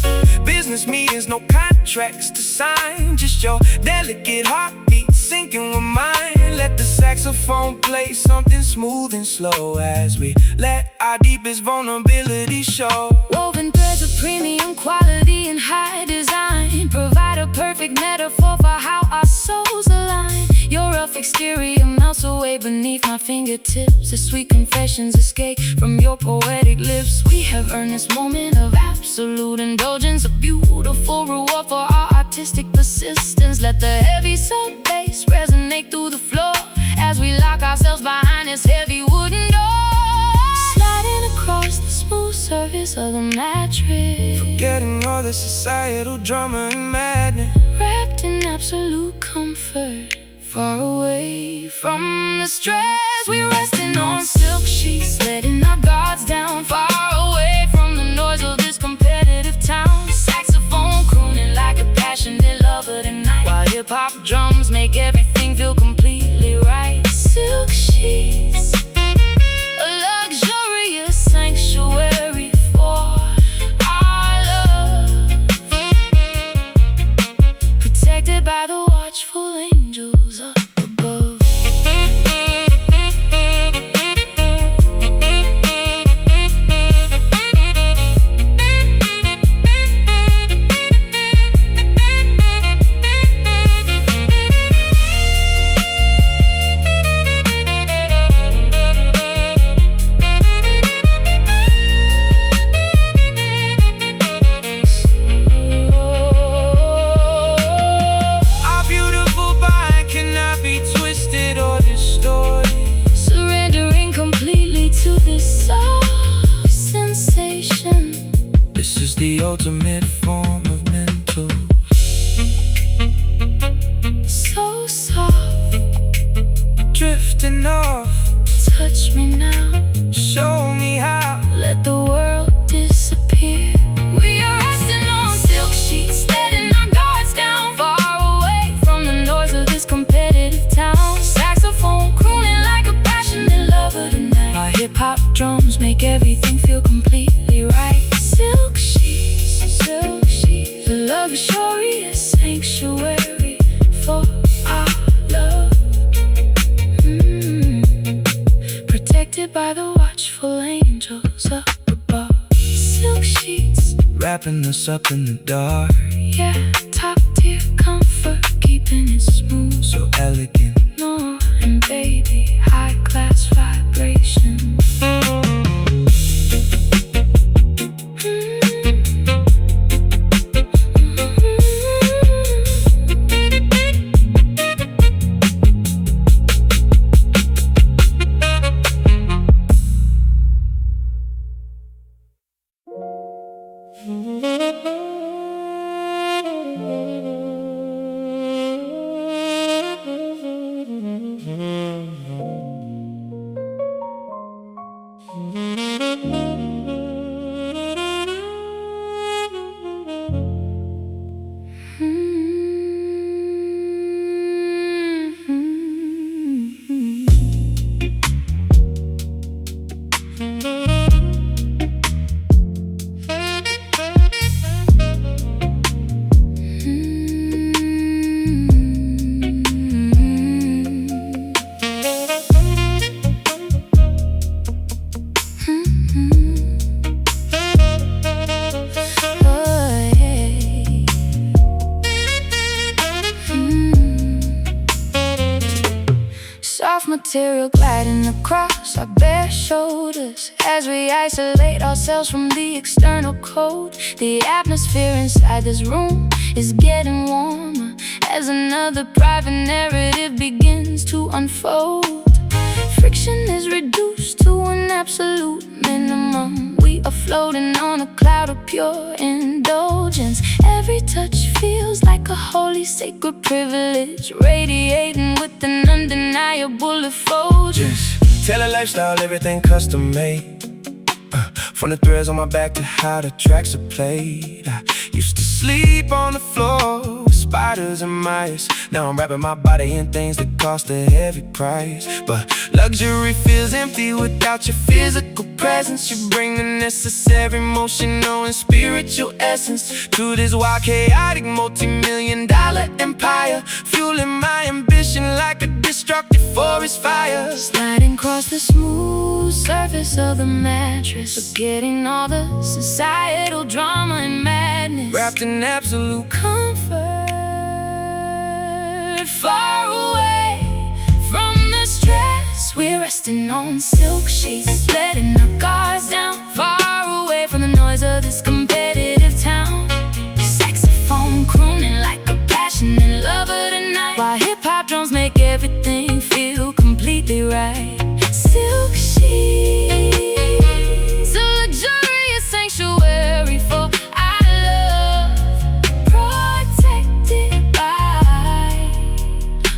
[SPEAKER 2] business meetings, no contracts to sign, just your delicate heartbeat syncing with mine. Let the saxophone play something smooth and slow as we let our deepest vulnerability show.
[SPEAKER 1] Woven threads of premium quality and high design provide a perfect metaphor for how our souls align. Your rough exterior melts away beneath my fingertips. The sweet confessions escape from your poetic lips. We have earned this moment of absolute indulgence, a beautiful reward for our artistic persistence. Let the heavy sub bass resonate through the floor as we lock ourselves behind this heavy wooden door, sliding across the smooth surface of the mattress,
[SPEAKER 2] forgetting all the societal drama and madness,
[SPEAKER 1] wrapped in absolute comfort, far away from the stress. We're resting on silk sheets, letting our guards down, far away from the noise of this competitive town. Saxophone crooning like a passionate lover tonight, while hip-hop drums make everything feel completely right. Silk sheets, a luxurious sanctuary for our love, protected by the watchful angels up above.
[SPEAKER 2] The ultimate form of mental,
[SPEAKER 1] So soft,
[SPEAKER 2] drifting off.
[SPEAKER 1] touch me now,
[SPEAKER 2] Show me how.
[SPEAKER 1] let the world disappear. We are resting on silk sheets, letting our guards down, far away from the noise of this competitive town. Saxophone crooning like a passionate lover tonight, our hip-hop drums make everything feel completely right. Silk sheets, a luxurious sanctuary for our love, protected by the watchful angels up above. Silk sheets,
[SPEAKER 2] wrapping us up in the dark,
[SPEAKER 1] yeah, top tier comfort, keeping it smooth,
[SPEAKER 2] so elegant.
[SPEAKER 1] Norah and baby, high class vibration. material gliding across our bare shoulders as we isolate ourselves from the external cold. The atmosphere inside this room is getting warmer as another private narrative begins to unfold. Friction is reduced to an absolute minimum. We are floating on a cloud of pure indulgence. Every touch feels like a holy sacred privilege, radiating with an undeniable effulgence.
[SPEAKER 2] Tell a lifestyle, everything custom made. From the threads on my back to how the tracks are played. I used to sleep on the floor with spiders and mice. Now I'm wrapping my body in things that cost a heavy price. But luxury feels empty without your physical presence. You bring the necessary emotional and spiritual essence to this wild, chaotic, multi-million-dollar empire, fueling my ambition like a destructive forest fire.
[SPEAKER 1] Sliding across the smooth surface of the mattress, forgetting all the societal drama and madness,
[SPEAKER 2] wrapped in absolute
[SPEAKER 1] comfort, far away from the stress. We're resting on silk sheets, letting our guards down, far away from the noise of this competitive town. Saxophone crooning like a passionate lover tonight, while hip-hop drums make everything feel completely right. Silk sheets, a luxurious sanctuary for our love, protected by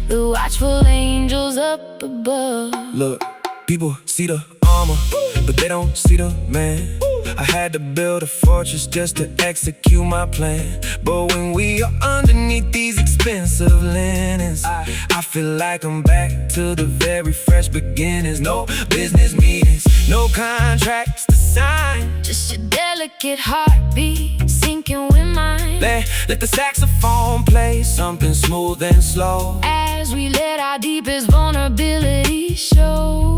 [SPEAKER 1] the watchful angels up above.
[SPEAKER 2] Look, people see the armor, but they don't see the man. I had to build a fortress just to execute my plan. But when we are underneath these expensive linens, I feel like I'm back to the very fresh beginnings. No business meetings, no contracts to sign,
[SPEAKER 1] just your delicate heartbeat sinking with mine.
[SPEAKER 2] Let the saxophone play something smooth and slow
[SPEAKER 1] as we let our deepest vulnerability show.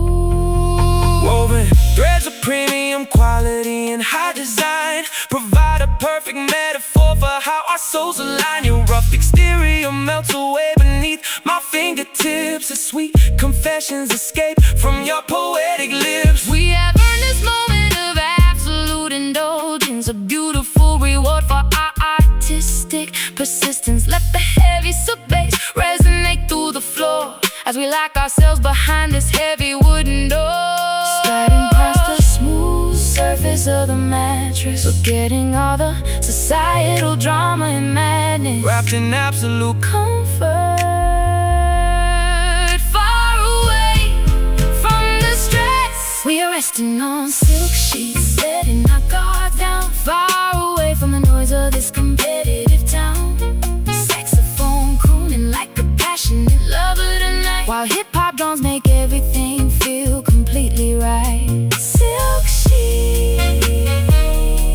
[SPEAKER 2] Woven threads of premium quality and high design provide a perfect metaphor for how our souls align. Your rough exterior melts away beneath my fingertips as sweet confessions escape from your poetic lips.
[SPEAKER 1] We have earned this moment of absolute indulgence, a beautiful reward for our artistic persistence. Let the heavy sub-bass resonate through the floor as we lock ourselves behind this heavy wooden door. Sliding past the smooth surface of the mattress, forgetting all the societal drama and madness,
[SPEAKER 2] wrapped in absolute
[SPEAKER 1] comfort, far away from the stress. We are resting on silk sheets, letting our guard down, far away from the noise of this competitive town. Saxophone crooning like a passionate lover tonight, while hip-hop drums make everything feel completely right. Silk sheets,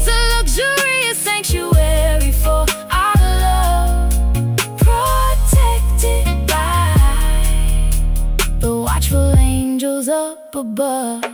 [SPEAKER 1] a luxurious sanctuary for our love, protected by the watchful angels up above.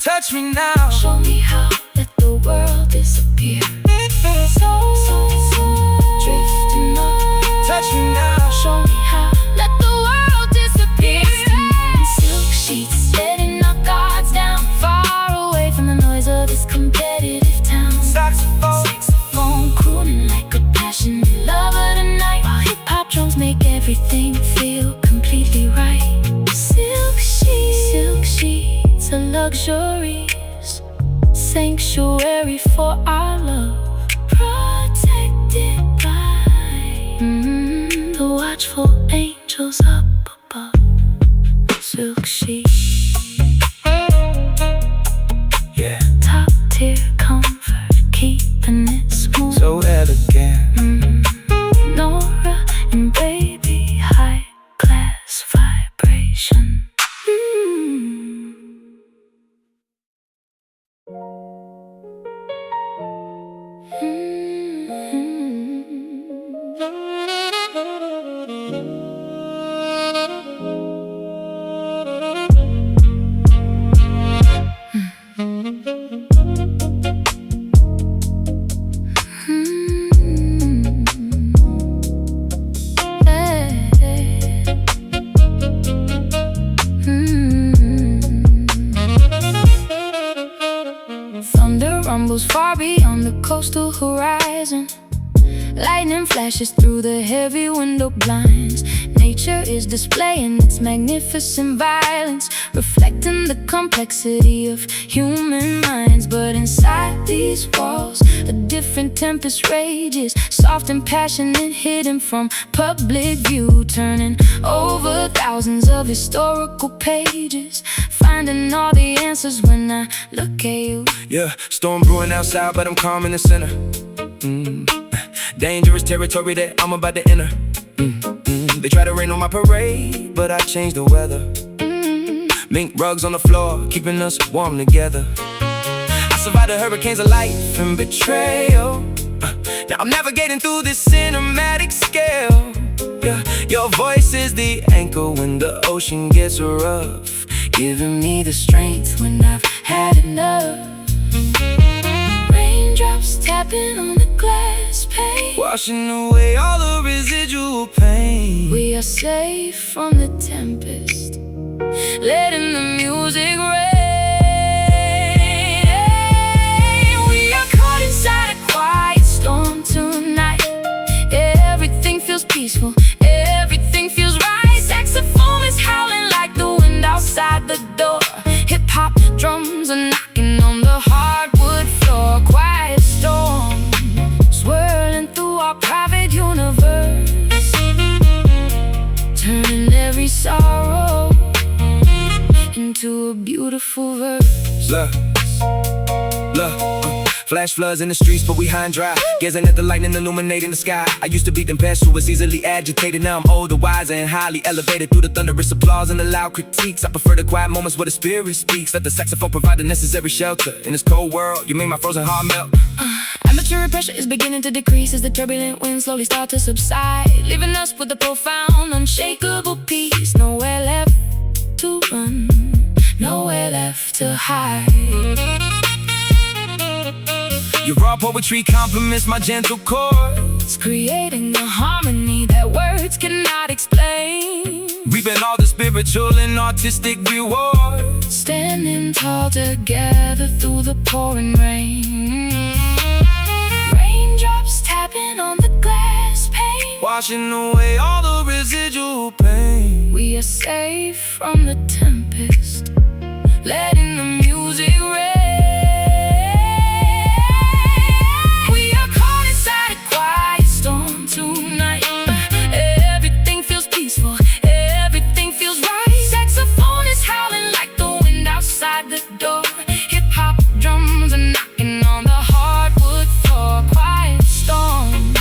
[SPEAKER 2] Touch me now,
[SPEAKER 1] show me how, let the world disappear. Drifting off.
[SPEAKER 2] Touch me now,
[SPEAKER 1] show me how, let the world disappear. Silk sheets, letting our guards down, far away from the noise of this competitive town. Saxophone crooning like a passionate lover tonight, while hip-hop drums make everything feel completely right. Silk sheets, a luxurious sanctuary for our love, protected by angels up above, silk sheet.
[SPEAKER 2] Yeah,
[SPEAKER 1] Top tier comfort, keeping it smooth.
[SPEAKER 2] so elegant.
[SPEAKER 1] Norah and baby, high class vibration. Thunder rumbles far beyond the coastal horizon. Lightning flashes through the heavy window blinds. Nature is displaying its magnificent violence, reflecting the complexity of human minds. But inside these walls, a different tempest rages, soft and passionate, hidden from public view, turning over thousands of historical pages, finding all the answers when I look at you.
[SPEAKER 2] Yeah, storm brewing outside, but I'm calm in the center. Dangerous territory that I'm about to enter. They try to rain on my parade, but I changed the weather. Mink rugs on the floor, keeping us warm together. I survived the hurricanes of life and betrayal. Now I'm navigating through this cinematic scale. Yeah, your voice is the anchor when the ocean gets rough,
[SPEAKER 1] Giving me the strength when I've had enough. Raindrops tapping on the glass pane,
[SPEAKER 2] washing away all the residual pain.
[SPEAKER 1] we are safe from the tempest, letting the music rain. We are caught inside a quiet storm tonight. Everything feels peaceful, everything feels right. Saxophone is howling like the wind outside the door. Hip-hop drums are knocking on the hardwood floor. Quiet storm swirling through our private universe, turning every sorrow into a beautiful verse.
[SPEAKER 2] Look, flash floods in the streets, but we high and dry, gazing at the lightning illuminating the sky. I used to be tempestuous, easily agitated. Now I'm older, wiser, and highly elevated. Through the thunderous applause and the loud critiques, I prefer the quiet moments where the spirit speaks. Let the saxophone provide the necessary shelter. In this cold world, you make my frozen heart melt.
[SPEAKER 1] Atmospheric pressure is beginning to decrease as the turbulent winds slowly start to subside, leaving us with a profound, unshakable peace. Nowhere left to run, nowhere left to hide.
[SPEAKER 2] Your raw poetry compliments my gentle chords,
[SPEAKER 1] It's creating a harmony that words cannot explain,
[SPEAKER 2] reaping all the spiritual and artistic rewards.
[SPEAKER 1] standing tall together through the pouring rain. Raindrops tapping on the glass pane,
[SPEAKER 2] Washing away all the residual pain.
[SPEAKER 1] we are safe from the tempest, letting the music rain. We are caught inside a quiet storm tonight. Everything feels peaceful, everything feels right. Saxophone is howling like the wind outside the door. Hip-hop drums are knocking on the hardwood floor. Quiet storm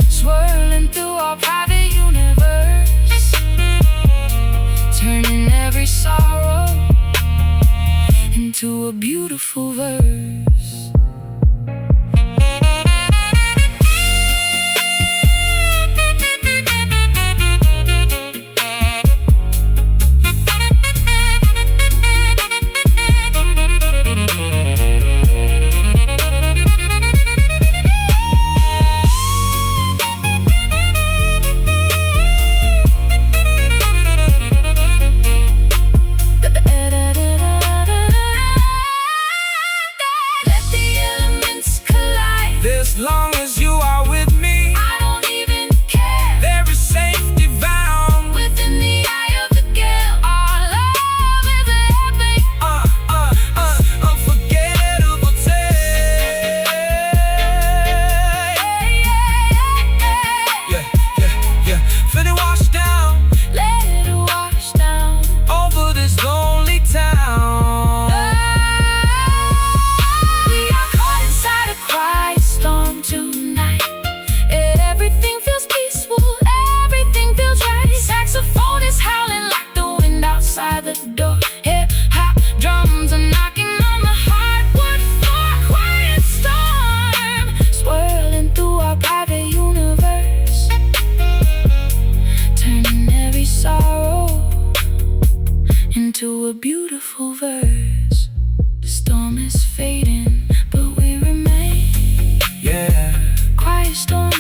[SPEAKER 1] swirling through our private universe, turning every sorrow into a beautiful into a beautiful verse. The storm is fading, but we remain.
[SPEAKER 2] Yeah.
[SPEAKER 1] Quiet storm